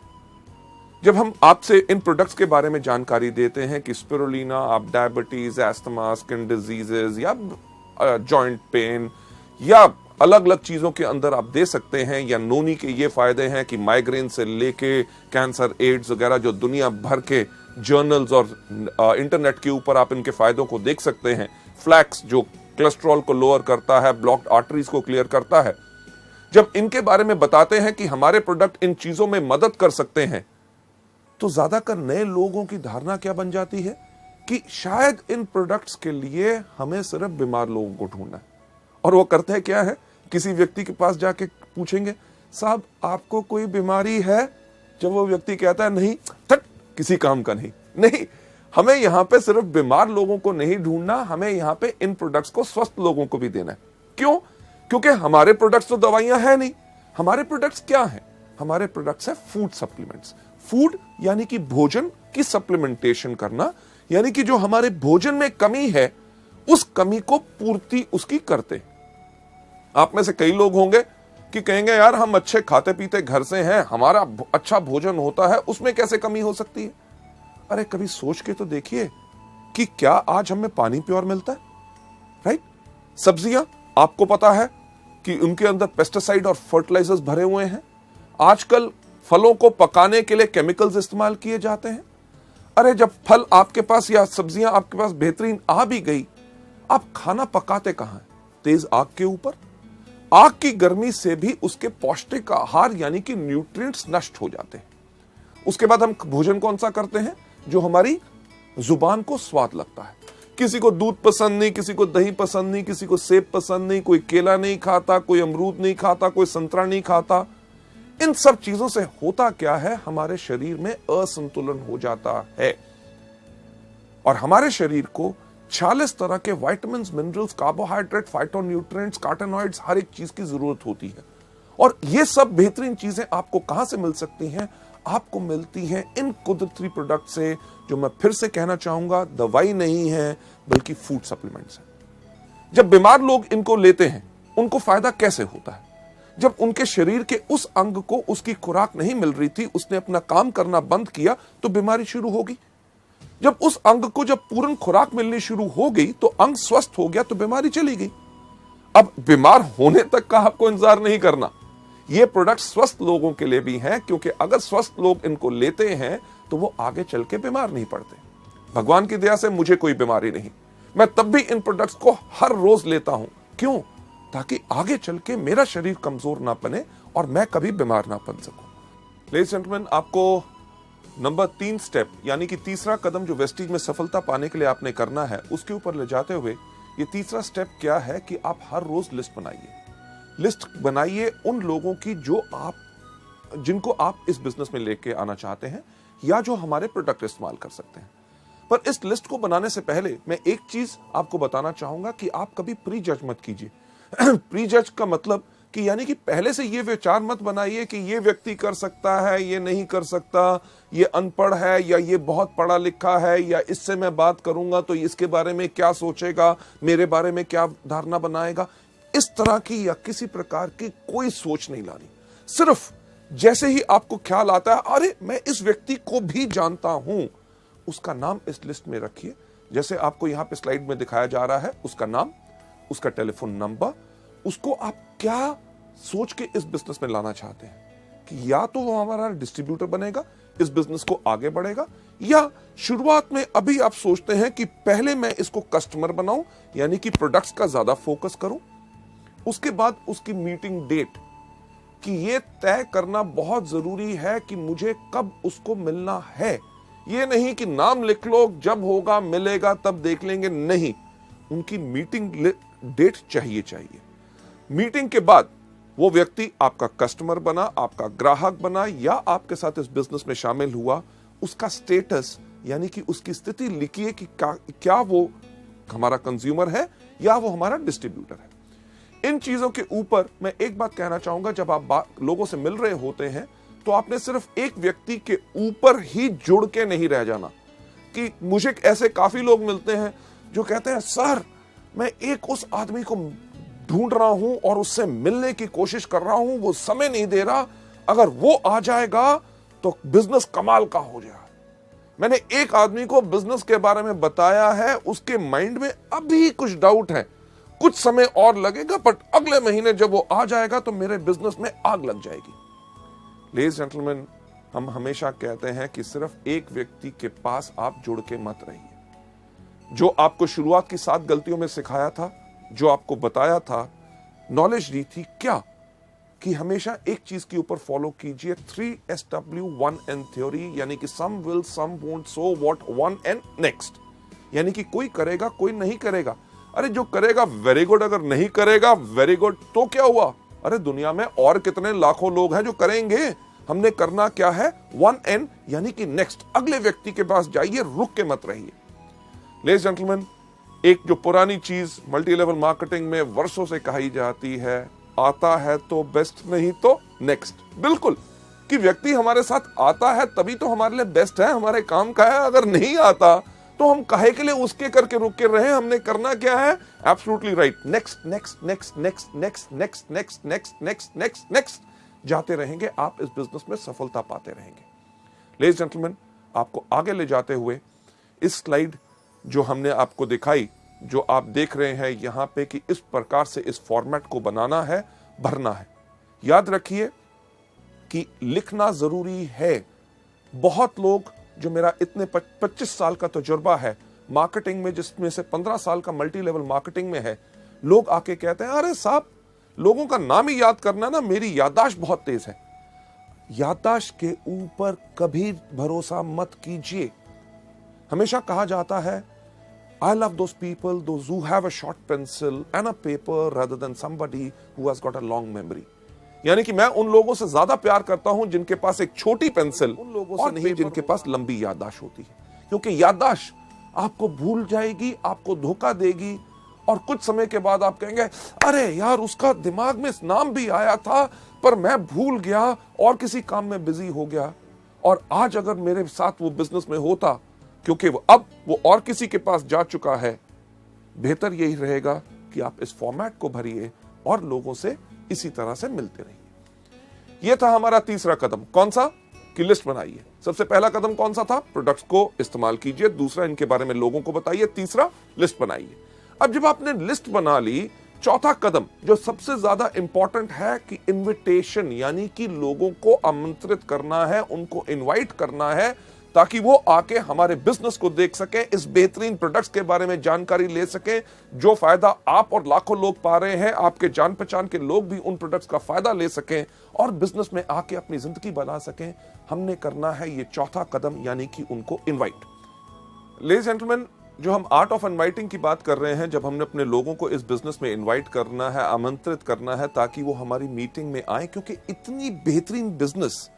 जब हम आपसे इन प्रोडक्ट्स के बारे में जानकारी देते हैं कि स्पिरुलिना आप डायबिटीज, एस्थमा, स्किन डिजीजेज या जॉइंट पेन या अलग अलग चीजों के अंदर आप दे सकते हैं, या नोनी के ये फायदे हैं कि माइग्रेन से लेके कैंसर, एड्स वगैरह जो दुनिया भर के जर्नल्स और इंटरनेट के ऊपर आप इनके फायदों को देख सकते हैं। फ्लैक्स जो कोलेस्ट्रॉल को लोअर करता है, ब्लॉक्ड आर्टरीज को क्लियर करता है। जब इनके बारे में बताते हैं कि हमारे प्रोडक्ट इन चीजों में मदद कर सकते हैं, तो ज्यादातर नए लोगों की धारणा क्या बन जाती है कि शायद इन प्रोडक्ट्स के लिए हमें सिर्फ बीमार लोगों को ढूंढना है। और वो करते हैं क्या है, किसी व्यक्ति के पास जाके पूछेंगे, साहब आपको कोई बीमारी है? जब वो व्यक्ति कहता है नहीं, थट, किसी काम का नहीं। नहीं, हमें यहां पे सिर्फ बीमार लोगों को नहीं ढूंढना, हमें यहां पे इन प्रोडक्ट्स को स्वस्थ लोगों को भी देना है। क्यों? क्योंकि हमारे प्रोडक्ट्स तो दवाइयां है नहीं। हमारे प्रोडक्ट्स क्या है? हमारे प्रोडक्ट्स है फूड सप्लीमेंट्स। फूड यानी कि भोजन की सप्लीमेंटेशन करना, यानी कि जो हमारे भोजन में कमी है उस कमी को पूर्ति उसकी करते। आप में से कई लोग होंगे कि कहेंगे यार हम अच्छे खाते पीते घर से हैं, हमारा अच्छा भोजन होता है, उसमें कैसे कमी हो सकती है? अरे कभी सोच के तो देखिए कि क्या आज हमें पानी प्योर मिलता है? राइट? सब्जियां आपको पता है कि उनके अंदर पेस्टिसाइड और फर्टिलाइजर्स भरे हुए हैं। आजकल फलों को पकाने के लिए केमिकल्स इस्तेमाल किए जाते हैं। अरे जब फल आपके पास या सब्जियां आपके पास बेहतरीन आ भी गई, आप खाना पकाते कहां हैं? तेज आग के ऊपर। आग की गर्मी से भी उसके पौष्टिक आहार यानी कि न्यूट्रिएंट्स नष्ट हो जाते हैं। उसके बाद हम भोजन कौन सा करते हैं? जो हमारी जुबान को स्वाद लगता है। किसी को दूध पसंद नहीं, किसी को दही पसंद नहीं, किसी को सेब पसंद नहीं, कोई केला नहीं खाता, कोई अमरूद नहीं खाता, कोई संतरा नहीं खाता। इन सब चीजों से होता क्या है? हमारे शरीर में असंतुलन हो जाता है और हमारे शरीर को 46 तरह के विटामिन, मिनरल्स, कार्बोहाइड्रेट, फाइटोन्यूट्रिएंट्स, कार्टेनॉइड्स, हर एक चीज की जरूरत होती है। और ये सब बेहतरीन चीजें आपको कहां से मिल सकती हैं? आपको मिलती हैं इन कुदरती प्रोडक्ट से, जो मैं फिर से कहना चाहूंगा दवाई नहीं है बल्कि फूड सप्लीमेंट्स है। जब बीमार लोग इनको लेते हैं उनको फायदा कैसे होता है? जब उनके शरीर के उस अंग को उसकी खुराक नहीं मिल रही थी, उसने अपना काम करना बंद किया तो बीमारी शुरू होगी। जब उस अंग को जब पूर्ण खुराक मिलनी शुरू हो गई तो अंग स्वस्थ हो गया तो बीमारी चली गई। अब बीमार होने तक का आपको इंतजार नहीं करना। ये प्रोडक्ट स्वस्थ लोगों के लिए भी हैं, क्योंकि अगर स्वस्थ लोग इनको लेते हैं तो वो आगे चल के बीमार नहीं पड़ते। भगवान की दया से मुझे कोई बीमारी नहीं, मैं तब भी इन प्रोडक्ट्स को हर रोज लेता हूं। क्यों? ताकि आगे चल के मेरा शरीर कमजोर ना बने और मैं कभी बीमार ना बन सकूं। लेडीज एंड जेंटलमैन, आपको नंबर 3 स्टेप यानी कि तीसरा कदम जो वेस्टीज में सफलता पाने के लिए आपने करना है, उसके ऊपर ले जाते हुए ये तीसरा स्टेप क्या है कि आप हर रोज लिस्ट बनाइए। लिस्ट बनाइए उन लोगों की जिनको आप इस बिजनेस में लेके आना चाहते हैं या जो हमारे प्रोडक्ट इस्तेमाल कर सकते हैं। पर इस लिस्ट को बनाने से पहले मैं एक चीज आपको बताना चाहूंगा कि आप कभी प्री जज मत कीजिए। प्री जज का मतलब कि यानी कि पहले से ये विचार मत बनाइए कि ये व्यक्ति कर सकता है, ये नहीं कर सकता, ये अनपढ़ है या ये बहुत पढ़ा लिखा है, या इससे मैं बात करूंगा तो इसके बारे में क्या सोचेगा, मेरे बारे में क्या धारणा बनाएगा। इस तरह की या किसी प्रकार की कोई सोच नहीं लानी। सिर्फ जैसे ही आपको ख्याल आता है अरे मैं इस व्यक्ति को भी जानता हूं, उसका नाम इस लिस्ट में रखिए। जैसे आपको यहां पे स्लाइड में दिखाया जा रहा है, उसका नाम, उसका टेलीफोन नंबर, उसको आप क्या सोच के इस बिजनेस में लाना चाहते हैं कि या तो वो हमारा डिस्ट्रीब्यूटर बनेगा, इस बिजनेस को आगे बढ़ेगा, या शुरुआत में अभी आप सोचते हैं कि पहले मैं इसको कस्टमर बनाऊं यानी कि प्रोडक्ट्स का ज्यादा फोकस करूं। उसके बाद उसकी मीटिंग डेट कि ये तय करना बहुत जरूरी है कि मुझे कब उसको मिलना है, ये नहीं कि नाम लिख लो, जब होगा मिलेगा तब देख लेंगे, नहीं, उनकी मीटिंग डेट चाहिए। मीटिंग के बाद वो व्यक्ति आपका कस्टमर बना, आपका ग्राहक बना या आपके साथ इस बिजनेस में शामिल हुआ, उसका स्टेटस यानी कि उसकी स्थिति लिखिए कि क्या वो हमारा कंज्यूमर है या वो हमारा डिस्ट्रीब्यूटर है। इन चीजों के ऊपर मैं एक बात कहना चाहूंगा, जब आप लोगों से मिल रहे होते हैं तो आपने सिर्फ एक व्यक्ति के ऊपर ही जुड़ के नहीं रह जाना। कि मुझे ऐसे काफी लोग मिलते हैं जो कहते हैं सर मैं एक उस आदमी को ढूंढ रहा हूं और उससे मिलने की कोशिश कर रहा हूं, वो समय नहीं दे रहा, अगर वो आ जाएगा तो बिजनेस कमाल का हो जाएगा। मैंने एक आदमी को बिजनेस के बारे में बताया है, उसके माइंड में अभी कुछ डाउट है, कुछ समय और लगेगा, बट अगले महीने जब वो आ जाएगा तो मेरे बिजनेस में आग लग जाएगी। लेडीज जेंटलमैन, हम हमेशा कहते हैं कि सिर्फ एक व्यक्ति के पास आप जुड़ के मत रहिए। जो आपको शुरुआत की 7 गलतियों में सिखाया था, जो आपको बताया था, नॉलेज दी थी, क्या कि हमेशा एक चीज के ऊपर फॉलो कीजिए, 3SW1N थ्योरी, यानी कि some will, some won't, so what, 1N next. यानी कि कोई करेगा, कोई नहीं करेगा। अरे जो करेगा वेरी गुड, अगर नहीं करेगा वेरी गुड, तो क्या हुआ? अरे दुनिया में और कितने लाखों लोग हैं जो करेंगे। हमने करना क्या है? 1N यानी कि नेक्स्ट, अगले व्यक्ति के पास जाइए, रुक के मत रहिए। लेडीज जेंटलमैन, एक जो पुरानी चीज मल्टी लेवल मार्केटिंग में वर्षों से कही जाती है, आता है तो बेस्ट, नहीं तो नेक्स्ट। बिल्कुल, कि व्यक्ति हमारे साथ आता है तभी तो हमारे लिए बेस्ट है, हमारे काम का है। अगर नहीं आता तो हम काहे के लिए उसके करके रुक के रहे? हमने करना क्या है? Absolutely right, next next next next next next next next next next next जाते रहेंगे, आप इस बिजनेस में सफलता पाते रहेंगे। लेडीज जेंटलमैन, आपको आगे ले जाते हुए इस स्लाइड जो हमने आपको दिखाई, जो आप देख रहे हैं यहां पे, कि इस प्रकार से इस फॉर्मेट को बनाना है, भरना है। याद रखिए कि लिखना जरूरी है। बहुत लोग, जो मेरा इतने 25 साल का तजुर्बा है मार्केटिंग में, जिसमें से 15 साल का मल्टी लेवल मार्केटिंग में है, लोग आके कहते हैं अरे साहब लोगों का नाम ही याद करना ना, मेरी याददाश्त बहुत तेज है। याददाश्त के ऊपर कभी भरोसा मत कीजिए। हमेशा कहा जाता है I love those people, those who have a short pencil and a paper rather than somebody who has got a long memory. यानी कि मैं उन लोगों से ज्यादा प्यार करता हूं जिनके पास एक छोटी पेंसिल, उन लोगों से नहीं जिनके पास लंबी याददाश्त होती है। क्योंकि याददाश्त आपको भूल जाएगी, आपको धोखा देगी, और कुछ समय के बाद आप कहेंगे अरे यार उसका दिमाग में नाम भी आया था पर मैं भूल गया और किसी काम में बिजी हो गया। और आज अगर मेरे साथ वो बिजनेस में होता, क्योंकि अब वो और किसी के पास जा चुका है, बेहतर यही रहेगा कि आप इस फॉर्मेट को भरिए और लोगों से इसी तरह से मिलते रहिए। यह था हमारा तीसरा कदम। कौन सा? कि लिस्ट बनाइए। सबसे पहला कदम कौन सा था? प्रोडक्ट्स को इस्तेमाल कीजिए। दूसरा, इनके बारे में लोगों को बताइए। तीसरा, लिस्ट बनाइए। अब जब आपने लिस्ट बना ली, चौथा कदम जो सबसे ज्यादा इंपॉर्टेंट है कि इनविटेशन, यानी कि लोगों को आमंत्रित करना है, उनको इनवाइट करना है, ताकि वो आके हमारे बिजनेस को देख सके, इस बेहतरीन प्रोडक्ट्स के बारे में जानकारी ले सके, जो फायदा आप और लाखों लोग पा रहे हैं, आपके जान पहचान के लोग भी उन प्रोडक्ट्स का फायदा ले सकें और बिजनेस में आके अपनी जिंदगी बना सकें। हमने करना है ये चौथा कदम, यानी कि उनको इनवाइट। लेडीज जेंटलमैन, जो हम आर्ट ऑफ इनवाइटिंग की बात कर रहे हैं, जब हमने अपने लोगों को इस बिजनेस में इनवाइट करना है, आमंत्रित करना है, ताकि वो हमारी मीटिंग में आए, क्योंकि इतनी बेहतरीन बिजनेस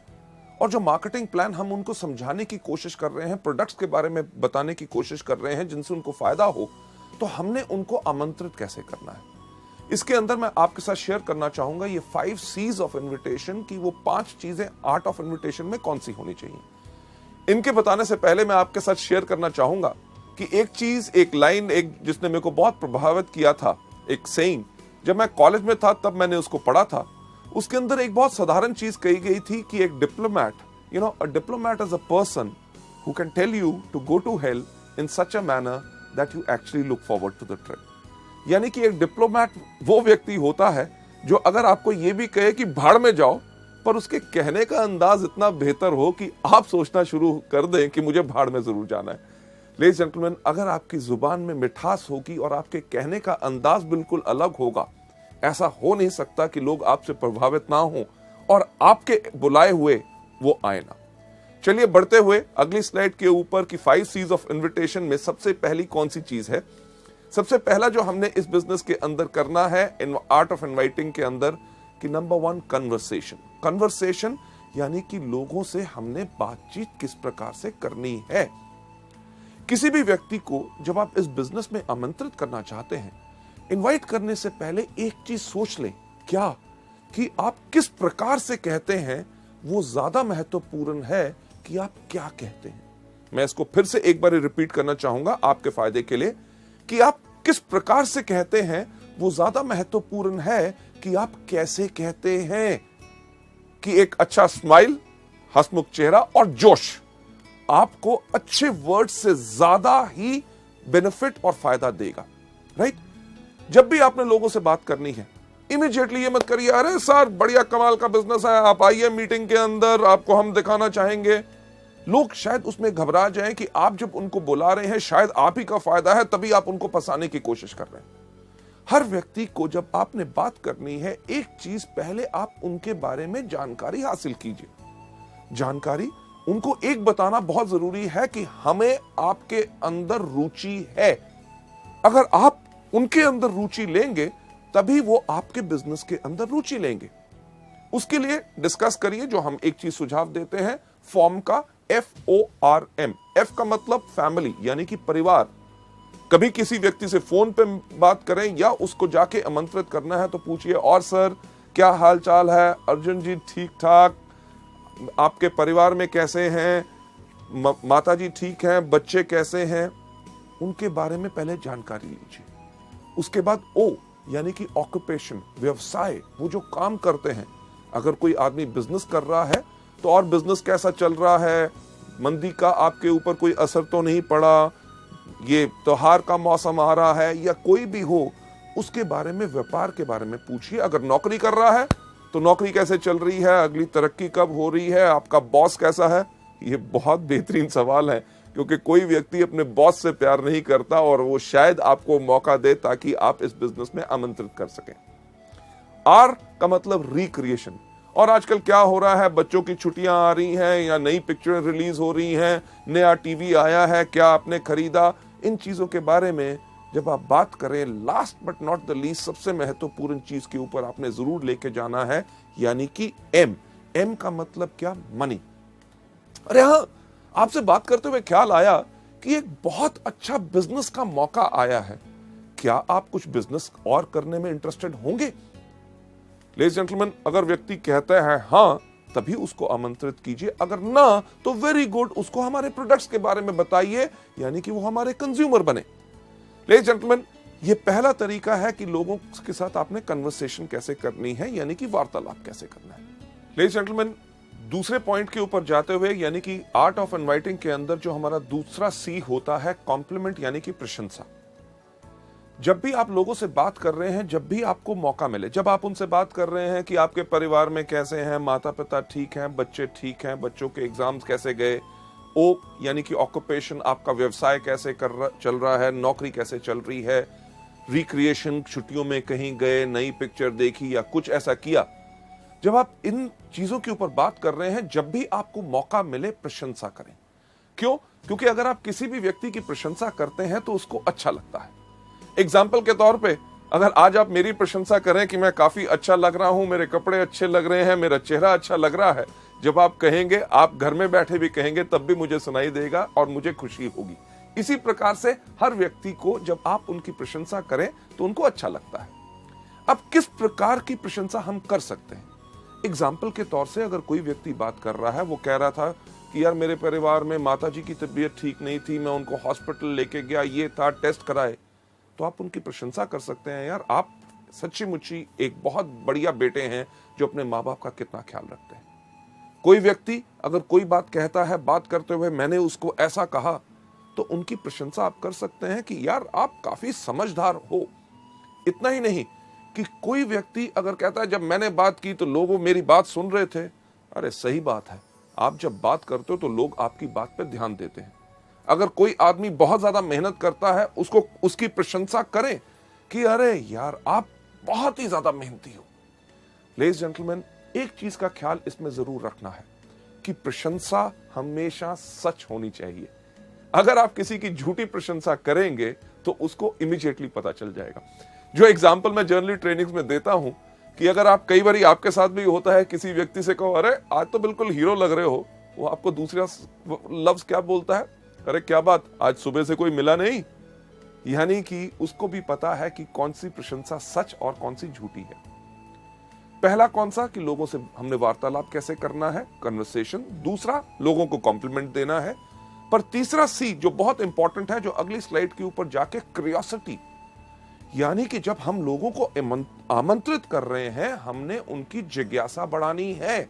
और जो मार्केटिंग प्लान हम उनको समझाने की कोशिश कर रहे हैं, प्रोडक्ट्स के बारे में बताने की कोशिश कर रहे हैं जिनसे उनको फायदा हो, तो हमने उनको आमंत्रित कैसे करना है। इसके अंदर मैं आपके साथ शेयर करना चाहूंगा ये 5 C's ऑफ इन्विटेशन की, वो 5 चीजें आर्ट ऑफ इन्विटेशन में कौन सी होनी चाहिए। इनके बताने से पहले मैं आपके साथ शेयर करना चाहूंगा कि एक चीज, एक लाइन, एक जिसने मेरे को बहुत प्रभावित किया था, एक सेइंग, जब मैं कॉलेज में था तब मैंने उसको पढ़ा था। उसके अंदर एक बहुत साधारण चीज कही गई थी कि एक diplomat, a diplomat is a person who can tell you to go to hell in such a manner that you actually look forward to the trip. यानी कि एक डिप्लोमैट वो व्यक्ति होता है जो अगर आपको ये भी कहे कि भाड़ में जाओ, पर उसके कहने का अंदाज इतना बेहतर हो कि आप सोचना शुरू कर दें कि मुझे भाड़ में जरूर जाना है। लेडीज जेंटलमैन, अगर आपकी जुबान में मिठास होगी और आपके कहने का अंदाज बिल्कुल अलग होगा, ऐसा हो नहीं सकता कि लोग आपसे प्रभावित ना हो और आपके बुलाए हुए वो आए ना। चलिए बढ़ते हुए अगली स्लाइड के ऊपर की 5 C's ऑफ इन्विटेशन में सबसे पहली कौन सी चीज है? सबसे पहला जो हमने इस बिजनेस के अंदर करना है इन आर्ट ऑफ इनवाइटिंग के अंदर कि नंबर 1 कन्वर्सेशन। कन्वर्सेशन यानी कि लोगों से हमने बातचीत किस प्रकार से करनी है। किसी भी व्यक्ति को जब आप इस बिजनेस में आमंत्रित करना चाहते हैं, इनवाइट करने से पहले एक चीज सोच लें, क्या कि आप किस प्रकार से कहते हैं वो ज्यादा महत्वपूर्ण है कि आप क्या कहते हैं। मैं इसको फिर से एक बार रिपीट करना चाहूंगा आपके फायदे के लिए कि आप किस प्रकार से कहते हैं वो ज्यादा महत्वपूर्ण है कि आप कैसे कहते हैं। कि एक अच्छा स्माइल, हंसमुख चेहरा और जोश आपको अच्छे वर्ड से ज्यादा ही बेनिफिट और फायदा देगा, राइट? जब भी आपने लोगों से बात करनी है, इमीडिएटली ये मत करिए अरे सर बढ़िया कमाल का बिजनेस है, आप आइए मीटिंग के अंदर, आपको हम दिखाना चाहेंगे। लोग शायद उसमें घबरा जाएं कि आप जब उनको बुला रहे हैं शायद आप ही का फायदा है, तभी आप उनको फंसाने की कोशिश कर रहे हैं। हर व्यक्ति को जब आपने बात करनी है, एक चीज पहले आप उनके बारे में जानकारी हासिल कीजिए। जानकारी उनको एक बताना बहुत जरूरी है कि हमें आपके अंदर रुचि है। अगर आप उनके अंदर रुचि लेंगे तभी वो आपके बिजनेस के अंदर रुचि लेंगे। उसके लिए डिस्कस करिए, जो हम एक चीज सुझाव देते हैं फॉर्म का, FORM। F का मतलब फैमिली यानी कि परिवार। कभी किसी व्यक्ति से फोन पे बात करें या उसको जाके आमंत्रित करना है तो पूछिए और सर क्या हाल चाल है, अर्जुन जी ठीक ठाक, आपके परिवार में कैसे हैं, माता जी ठीक हैं, बच्चे कैसे हैं, उनके बारे में पहले जानकारी लीजिए। उसके बाद O यानी कि ऑक्यूपेशन, व्यवसाय, वो जो काम करते हैं। अगर कोई आदमी बिजनेस कर रहा है तो और बिजनेस कैसा चल रहा है, मंदी का आपके ऊपर कोई असर तो नहीं पड़ा, ये त्योहार का मौसम आ रहा है या कोई भी हो, उसके बारे में, व्यापार के बारे में पूछिए। अगर नौकरी कर रहा है तो नौकरी कैसे चल रही है, अगली तरक्की कब हो रही है, आपका बॉस कैसा है। ये बहुत बेहतरीन सवाल है क्योंकि कोई व्यक्ति अपने बॉस से प्यार नहीं करता और वो शायद आपको मौका दे ताकि आप इस बिजनेस में आमंत्रित कर सकें। R का मतलब रिक्रिएशन। और आजकल क्या हो रहा है, बच्चों की छुट्टियां आ रही हैं या नई पिक्चर रिलीज हो रही हैं, नया टीवी आया है, क्या आपने खरीदा, इन चीजों के बारे में जब आप बात करें, last but not the least सबसे महत्वपूर्ण चीज के ऊपर आपने जरूर लेके जाना है, यानी कि M का मतलब क्या, मनी। अरे हाँ, आपसे बात करते हुए ख्याल आया कि एक बहुत अच्छा बिजनेस का मौका आया है, क्या आप कुछ बिजनेस और करने में इंटरेस्टेड होंगे? लेडीज जेंटलमैन, अगर व्यक्ति कहता है हाँ, तभी उसको आमंत्रित कीजिए, अगर ना तो वेरी गुड, उसको हमारे प्रोडक्ट्स के बारे में बताइए, यानी कि वो हमारे कंज्यूमर बने। लेडीज जेंटलमैन, ये पहला तरीका है कि लोगों के साथ आपने कन्वर्सेशन कैसे करनी है, यानी कि वार्तालाप कैसे करना है। लेडीज जेंटलमैन, दूसरे पॉइंट के ऊपर जाते हुए, यानी कि आर्ट ऑफ इनवाइटिंग के अंदर जो हमारा दूसरा C होता है, कॉम्प्लीमेंट यानी कि प्रशंसा। जब भी आप लोगों से बात कर रहे हैं, जब भी आपको मौका मिले, जब आप उनसे बात कर रहे हैं कि आपके परिवार में कैसे हैं, माता पिता ठीक हैं, बच्चे ठीक हैं, बच्चों के एग्जाम्स कैसे गए, O यानी कि ऑक्यूपेशन, आपका व्यवसाय कैसे चल रहा है, नौकरी कैसे चल रही है, रिक्रिएशन, छुट्टियों में कहीं गए, नई पिक्चर देखी या कुछ ऐसा किया। जब आप इन चीजों के ऊपर बात कर रहे हैं, जब भी आपको मौका मिले, प्रशंसा करें। क्यों? क्योंकि अगर आप किसी भी व्यक्ति की प्रशंसा करते हैं तो उसको अच्छा लगता है। एग्जाम्पल के तौर पे, अगर आज आप मेरी प्रशंसा करें कि मैं काफी अच्छा लग रहा हूं, मेरे कपड़े अच्छे लग रहे हैं, मेरा चेहरा अच्छा लग रहा है, जब आप कहेंगे, आप घर में बैठे भी कहेंगे, तब भी मुझे सुनाई देगा और मुझे खुशी होगी। इसी प्रकार से हर व्यक्ति को जब आप उनकी प्रशंसा करें तो उनको अच्छा लगता है। अब किस प्रकार की प्रशंसा हम कर सकते हैं? एग्जाम्पल के तौर से, अगर कोई व्यक्ति बात कर रहा है, वो कह रहा था कि यार मेरे परिवार में माताजी की तबीयत ठीक नहीं थी, मैं उनको हॉस्पिटल लेके गया, ये था, टेस्ट कराए, तो आप उनकी प्रशंसा कर सकते हैं, यार आप सच्ची मुच्ची एक बहुत बढ़िया बेटे हैं जो अपने माँ बाप का कितना ख्याल रखते हैं। कोई व्यक्ति अगर कोई बात कहता है, बात करते हुए मैंने उसको ऐसा कहा, तो उनकी प्रशंसा आप कर सकते हैं कि यार आप काफी समझदार हो। इतना ही नहीं कि कोई व्यक्ति अगर कहता है जब मैंने बात की तो लोग मेरी बात सुन रहे थे, अरे सही बात है, आप जब बात करते हो तो लोग आपकी बात पर ध्यान देते हैं। अगर कोई आदमी बहुत ज्यादा मेहनत करता है, उसको उसकी प्रशंसा करें कि अरे यार आप बहुत ही ज्यादा मेहनती हो। लेडीज जेंटलमैन, एक चीज का ख्याल इसमें जरूर रखना है आपकी प्रशंसा हमेशा सच होनी चाहिए। अगर आप किसी की झूठी प्रशंसा करेंगे तो उसको इमीडिएटली पता चल जाएगा। जो एग्जाम्पल मैं जर्नली ट्रेनिंग्स में देता हूं कि अगर आप कई बार आपके साथ भी होता है, किसी व्यक्ति से कहो अरे आज तो बिल्कुल हीरो लग रहे हो, वो आपको दूसरा लफ्ज क्या बोलता है, अरे क्या बात आज सुबह से कोई मिला नहीं। यानी कि उसको भी पता है कि कौन सी प्रशंसा सच और कौन सी झूठी है। पहला कौन सा कि लोगों से हमने वार्तालाप कैसे करना है, कन्वर्सेशन। दूसरा लोगों को कॉम्प्लीमेंट देना है। पर तीसरा सी जो बहुत इंपॉर्टेंट है, जो अगली स्लाइड के ऊपर जाके, क्यूरियोसिटी। यानी कि जब हम लोगों को आमंत्रित कर रहे हैं, हमने उनकी जिज्ञासा बढ़ानी है।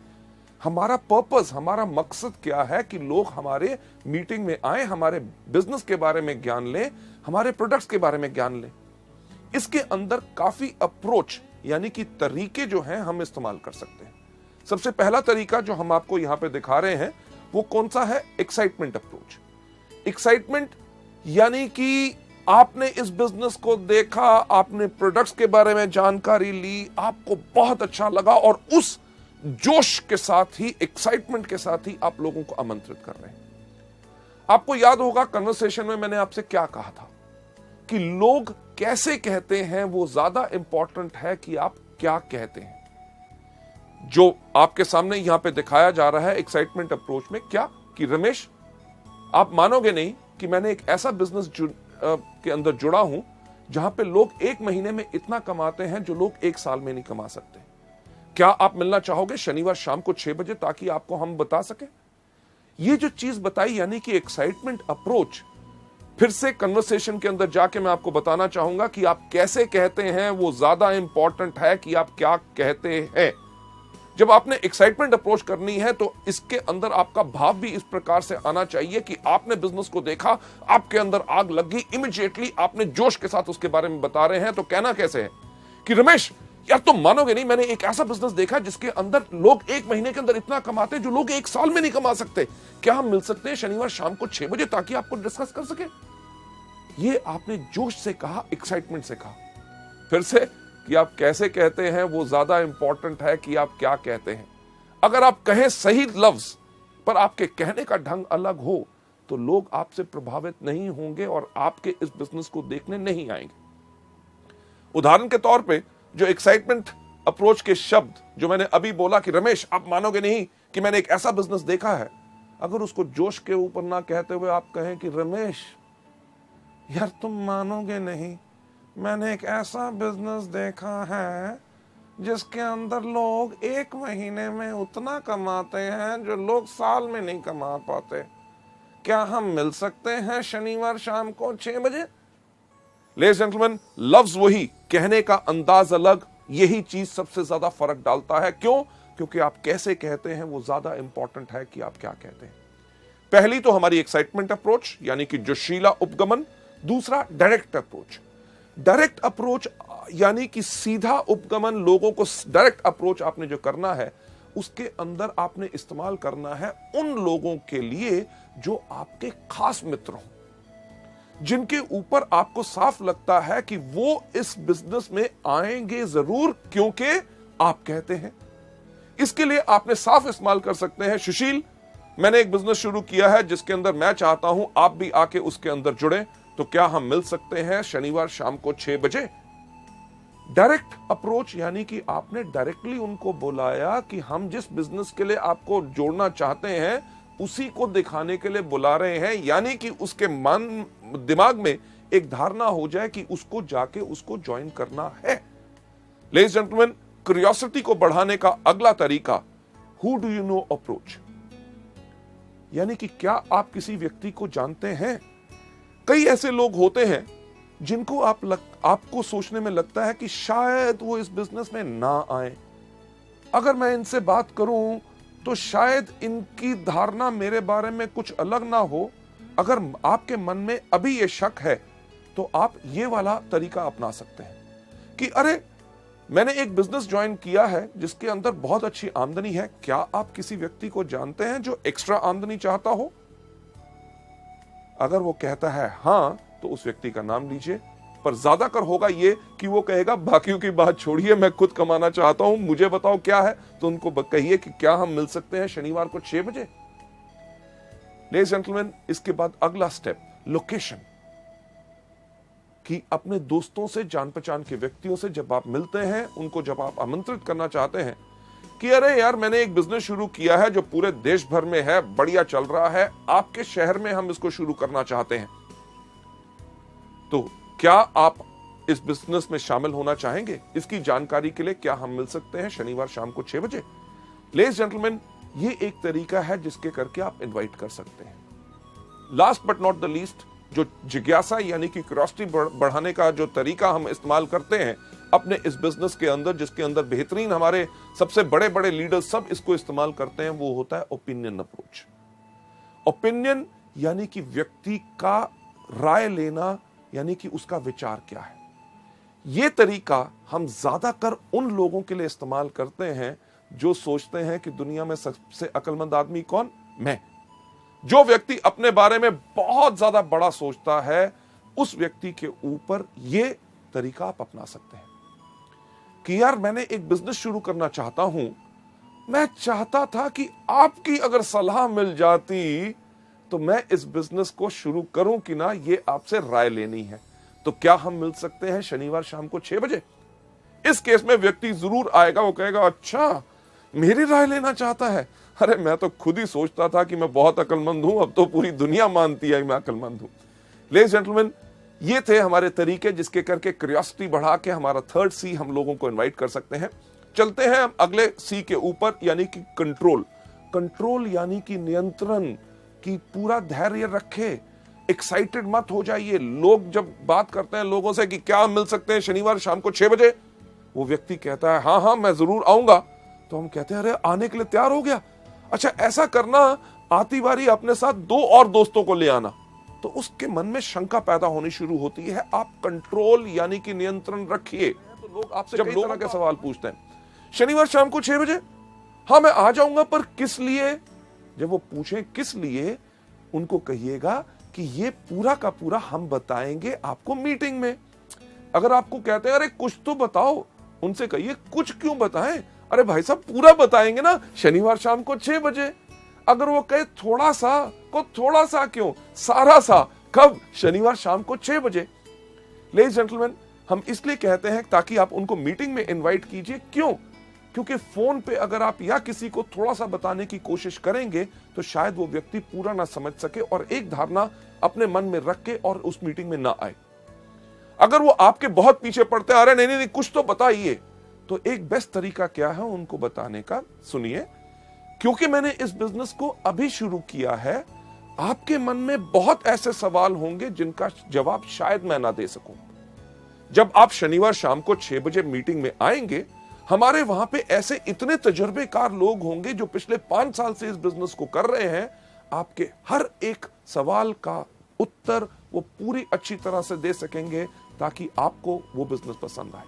हमारा पर्पस, हमारा मकसद क्या है कि लोग हमारे मीटिंग में आए, हमारे बिजनेस के बारे में ज्ञान लें, हमारे प्रोडक्ट्स के बारे में ज्ञान लें। इसके अंदर काफी अप्रोच यानी कि तरीके जो हैं हम इस्तेमाल कर सकते हैं। सबसे पहला तरीका जो हम आपको यहां पे दिखा रहे हैं वो कौन सा है, एक्साइटमेंट अप्रोच। एक्साइटमेंट यानी कि आपने इस बिजनेस को देखा, आपने प्रोडक्ट्स के बारे में जानकारी ली, आपको बहुत अच्छा लगा और उस जोश के साथ ही, एक्साइटमेंट के साथ ही आप लोगों को आमंत्रित कर रहे हैं। आपको याद होगा कन्वर्सेशन में मैंने आपसे क्या कहा था कि लोग कैसे कहते हैं वो ज्यादा इंपॉर्टेंट है कि आप क्या कहते हैं। जो आपके सामने यहां पे दिखाया जा रहा है एक्साइटमेंट अप्रोच में, क्या कि रमेश आप मानोगे नहीं कि मैंने एक ऐसा बिजनेस के अंदर जुड़ा हूं जहां पे लोग एक महीने में इतना कमाते हैं जो लोग एक साल में नहीं कमा सकते। क्या आप मिलना चाहोगे शनिवार शाम को 6 बजे ताकि आपको हम बता सके। ये जो चीज बताई यानी कि एक्साइटमेंट अप्रोच। फिर से कन्वर्सेशन के अंदर जाके मैं आपको बताना चाहूंगा कि आप कैसे कहते हैं वो ज्यादा इंपॉर्टेंट है कि आप क्या कहते हैं। जब आपने एक्साइटमेंट अप्रोच करनी है तो इसके अंदर आपका भाव भी इस प्रकार से आना चाहिए कि आपने बिजनेस को देखा, आपके अंदर आग लग गई, इमीडिएटली आपने जोश के साथ उसके बारे में बता रहे हैं। तो कहना कैसे है कि रमेश यार तुम मानोगे नहीं, मैंने एक ऐसा बिजनेस देखा जिसके अंदर लोग एक महीने के अंदर इतना कमाते हैं जो लोग एक साल में नहीं कमा सकते। क्या हम मिल सकते हैं शनिवार शाम को 6 बजे ताकि आपको डिस्कस कर सके। ये आपने जोश से कहा, एक्साइटमेंट से कहा। फिर से कि आप कैसे कहते हैं वो ज्यादा इंपॉर्टेंट है कि आप क्या कहते हैं। अगर आप कहें सही लफ्ज पर आपके कहने का ढंग अलग हो तो लोग आपसे प्रभावित नहीं होंगे और आपके इस बिजनेस को देखने नहीं आएंगे। उदाहरण के तौर पे जो एक्साइटमेंट अप्रोच के शब्द जो मैंने अभी बोला कि रमेश आप मानोगे नहीं कि मैंने एक ऐसा बिजनेस देखा है, अगर उसको जोश के ऊपर ना कहते हुए आप कहें कि रमेश यार तुम मानोगे नहीं, मैंने एक ऐसा बिजनेस देखा है जिसके अंदर लोग एक महीने में उतना कमाते हैं जो लोग साल में नहीं कमा पाते। क्या हम मिल सकते हैं शनिवार शाम को 6 बजे। लेडीज जेंटलमैन, लफ्ज वही, कहने का अंदाज अलग, यही चीज सबसे ज्यादा फर्क डालता है। क्यों? क्योंकि आप कैसे कहते हैं वो ज्यादा इंपॉर्टेंट है कि आप क्या कहते हैं। पहली तो हमारी एक्साइटमेंट अप्रोच यानी कि जोशीला उपगमन। दूसरा डायरेक्ट अप्रोच। डायरेक्ट अप्रोच यानी कि सीधा उपगमन, लोगों को डायरेक्ट अप्रोच आपने जो करना है उसके अंदर आपने इस्तेमाल करना है उन लोगों के लिए जो आपके खास मित्र हों, जिनके ऊपर आपको साफ लगता है कि वो इस बिजनेस में आएंगे जरूर क्योंकि आप कहते हैं। इसके लिए आपने साफ इस्तेमाल कर सकते हैं, सुशील मैंने एक बिजनेस शुरू किया है जिसके अंदर मैं चाहता हूं आप भी आके उसके अंदर जुड़े, तो क्या हम मिल सकते हैं शनिवार शाम को 6 बजे। डायरेक्ट अप्रोच यानी कि आपने डायरेक्टली उनको बुलाया कि हम जिस बिजनेस के लिए आपको जोड़ना चाहते हैं उसी को दिखाने के लिए बुला रहे हैं, यानी कि उसके मन दिमाग में एक धारणा हो जाए कि उसको जाके उसको ज्वाइन करना है। लेडीज जेंटलमैन, क्यूरियोसिटी को बढ़ाने का अगला तरीका who do you know approach, यानी कि क्या आप किसी व्यक्ति को जानते हैं। कई ऐसे लोग होते हैं जिनको आपको सोचने में लगता है कि शायद वो इस बिजनेस में ना आए। अगर मैं इनसे बात करूं तो शायद इनकी धारणा मेरे बारे में कुछ अलग ना हो। अगर आपके मन में अभी ये शक है तो आप ये वाला तरीका अपना सकते हैं कि अरे मैंने एक बिजनेस ज्वाइन किया है जिसके अंदर बहुत अच्छी आमदनी है, क्या आप किसी व्यक्ति को जानते हैं जो एक्स्ट्रा आमदनी चाहता हो। अगर वो कहता है हां तो उस व्यक्ति का नाम लीजिए, पर ज्यादातर होगा ये कि वो कहेगा बाकियों की बात छोड़िए, मैं खुद कमाना चाहता हूं, मुझे बताओ क्या है। तो उनको कहिए कि क्या हम मिल सकते हैं शनिवार को 6 बजे। लेडीज जेंटलमैन, इसके बाद अगला स्टेप लोकेशन, कि अपने दोस्तों से, जान पहचान के व्यक्तियों से जब आप मिलते हैं, उनको जब आप आमंत्रित करना चाहते हैं कि अरे यार मैंने एक बिजनेस शुरू किया है जो पूरे देश भर में है, बढ़िया चल रहा है, आपके शहर में हम इसको शुरू करना चाहते हैं, तो क्या आप इस बिजनेस में शामिल होना चाहेंगे? इसकी जानकारी के लिए क्या हम मिल सकते हैं शनिवार शाम को 6 बजे? लेडीज जेंटलमैन, ये एक तरीका है जिसके करके आप इनवाइट कर सकते हैं। Last but not the least, जो जिज्ञासा यानी कि क्यूरियोसिटी बढ़ाने का जो तरीका हम इस्तेमाल करते हैं अपने इस बिजनेस के अंदर, जिसके अंदर बेहतरीन हमारे सबसे बड़े बड़े लीडर्स सब इसको इस्तेमाल करते हैं, वो होता है ओपिनियन अप्रोच। ओपिनियन यानी कि व्यक्ति का राय लेना, यानी कि उसका विचार क्या है। यह तरीका हम ज्यादातर उन लोगों के लिए इस्तेमाल करते हैं जो सोचते हैं कि दुनिया में सबसे अक्लमंद आदमी कौन? मैं। जो व्यक्ति अपने बारे में बहुत ज्यादा बड़ा सोचता है, उस व्यक्ति के ऊपर यह तरीका आप अपना सकते हैं कि यार मैंने एक बिजनेस शुरू करना चाहता हूं, मैं चाहता था कि आपकी अगर सलाह मिल जाती तो मैं इस बिजनेस को शुरू करूं कि ना, ये आपसे राय लेनी है। तो क्या हम मिल सकते हैं शनिवार शाम को 6 बजे? इस केस में व्यक्ति जरूर आएगा, वो कहेगा अच्छा मेरी राय लेना चाहता है, अरे मैं तो खुद ही सोचता था कि मैं बहुत अक्लमंद हूं, अब तो पूरी दुनिया मानती है मैं अक्लमंद हूं। लेडीज जेंटलमैन, ये थे हमारे तरीके जिसके करके क्यूरियोसिटी बढ़ा के हमारा थर्ड सी हम लोगों को इनवाइट कर सकते हैं। चलते हैं अगले सी के ऊपर, यानी कि कंट्रोल। कंट्रोल यानी कि नियंत्रण, की पूरा धैर्य रखे, एक्साइटेड मत हो जाइए। लोग जब बात करते हैं लोगों से कि क्या मिल सकते हैं शनिवार शाम को 6 बजे, वो व्यक्ति कहता है हाँ हाँ मैं जरूर आऊंगा, तो हम कहते हैं अरे आने के लिए तैयार हो गया, अच्छा ऐसा करना, आती बारी अपने साथ 2 और दोस्तों को ले आना। तो उसके मन में शंका पैदा होनी शुरू होती है। आप कंट्रोल यानी कि नियंत्रण रखिए। तो लोग आपसे जब लोग के सवाल पूछते हैं शनिवार शाम को 6 बजे, हाँ मैं आ जाऊंगा, पर किस लिए? जब वो पूछें किस लिए, उनको कहिएगा कि ये पूरा का पूरा हम बताएंगे आपको मीटिंग में। अगर आपको कहते हैं अरे कुछ तो बताओ, उनसे कहिए कुछ क्यों बताएं, अरे भाई साहब पूरा बताएंगे ना शनिवार शाम को 6 बजे। अगर वो कहे थोड़ा सा, को थोड़ा सा क्यों, सारा सा, कब? शनिवार शाम को 6 बजे। लेडीज जेंटलमैन, हम इसलिए कहते हैं ताकि आप उनको मीटिंग में इनवाइट कीजिए। क्यों? क्योंकि फोन पे अगर आप या किसी को थोड़ा सा बताने की कोशिश करेंगे तो शायद वो व्यक्ति पूरा ना समझ सके और एक धारणा अपने मन में रख के और उस मीटिंग में ना आए। अगर वो आपके बहुत पीछे पड़ते हैं, अरे नहीं नहीं कुछ तो बताइए, तो एक बेस्ट तरीका क्या है उनको बताने का? सुनिए, क्योंकि मैंने इस बिजनेस को अभी शुरू किया है, आपके मन में बहुत ऐसे सवाल होंगे जिनका जवाब शायद मैं ना दे सकूं। जब आप शनिवार शाम को 6 बजे मीटिंग में आएंगे, हमारे वहां पे ऐसे इतने तजुर्बेकार लोग होंगे जो पिछले 5 साल से इस बिजनेस को कर रहे हैं। आपके हर एक सवाल का उत्तर वो पूरी अच्छी तरह से दे सकेंगे ताकि आपको वो बिजनेस पसंद आए।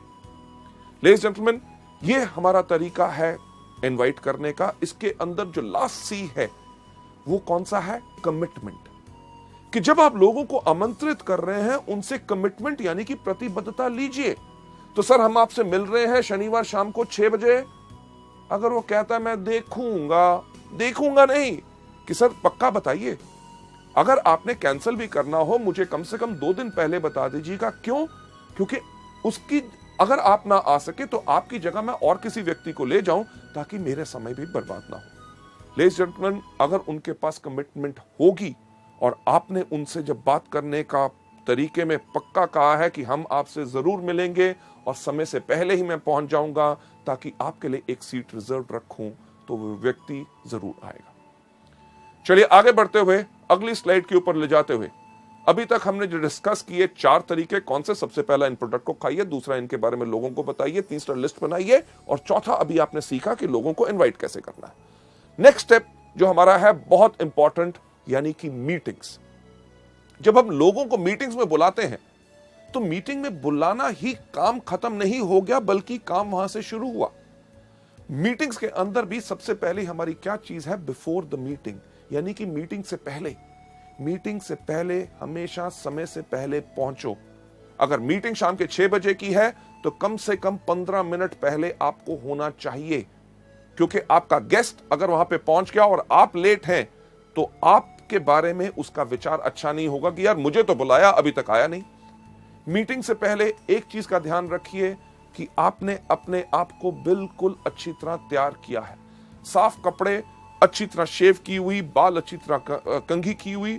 लेडीज जेंटलमैन, ये हमारा तरीका है इनवाइट करने का। इसके अंदर जो लास्ट सी है वो कौन सा है? कमिटमेंट। कि जब आप लोगों को आमंत्रित कर रहे हैं, उनसे कमिटमेंट यानी कि प्रतिबद्धता लीजिए। तो सर हम आपसे मिल रहे हैं शनिवार शाम को 6 बजे। अगर वो कहता है मैं देखूंगा नहीं, कि सर पक्का बताइए। अगर आपने कैंसिल भी करना हो, मुझे कम से कम 2 दिन पहले बता दीजिएगा। क्यों? क्योंकि उसकी अगर आप ना आ सके तो आपकी जगह मैं और किसी व्यक्ति को ले जाऊं ताकि मेरे समय भी बर्बाद ना हो। लेडीज जेंटलमैन, अगर उनके पास कमिटमेंट होगी और आपने उनसे जब बात करने का तरीके में पक्का कहा है कि हम आपसे जरूर मिलेंगे और समय से पहले ही मैं पहुंच जाऊंगा ताकि आपके लिए एक सीट रिजर्व रखूं, तो वो व्यक्ति जरूर आएगा। चलिए आगे बढ़ते हुए अगली स्लाइड के ऊपर ले जाते हुए, अभी तक हमने जो डिस्कस किए 4 तरीके कौन से? सबसे पहला इन प्रोडक्ट को खाइए, दूसरा इनके बारे में लोगों को बताइए, तीसरा लिस्ट बनाइए, और चौथा अभी आपने सीखा कि लोगों को इनवाइट कैसे करना है। नेक्स्ट स्टेप जो हमारा है बहुत इंपॉर्टेंट, यानी कि मीटिंग्स। जब हम लोगों को मीटिंग्स में बुलाते हैं तो मीटिंग में बुलाना ही काम खत्म नहीं हो गया, बल्कि काम वहां से शुरू हुआ। मीटिंग्स के अंदर भी सबसे पहले हमारी क्या चीज है? बिफोर द मीटिंग, यानी कि मीटिंग से पहले। मीटिंग से पहले हमेशा समय से पहले पहुंचो। अगर मीटिंग शाम के 6 बजे की है तो कम से कम 15 मिनट पहले आपको होना चाहिए, क्योंकि आपका गेस्ट अगर वहां पे पहुंच गया और आप लेट हैं तो आपके बारे में उसका विचार अच्छा नहीं होगा कि यार मुझे तो बुलाया अभी तक आया नहीं। मीटिंग से पहले एक चीज का ध्यान रखिए कि आपने अपने आप को बिल्कुल अच्छी तरह तैयार किया है, साफ कपड़े, अच्छी तरह शेव की हुई, बाल अच्छी तरह कंघी की हुई,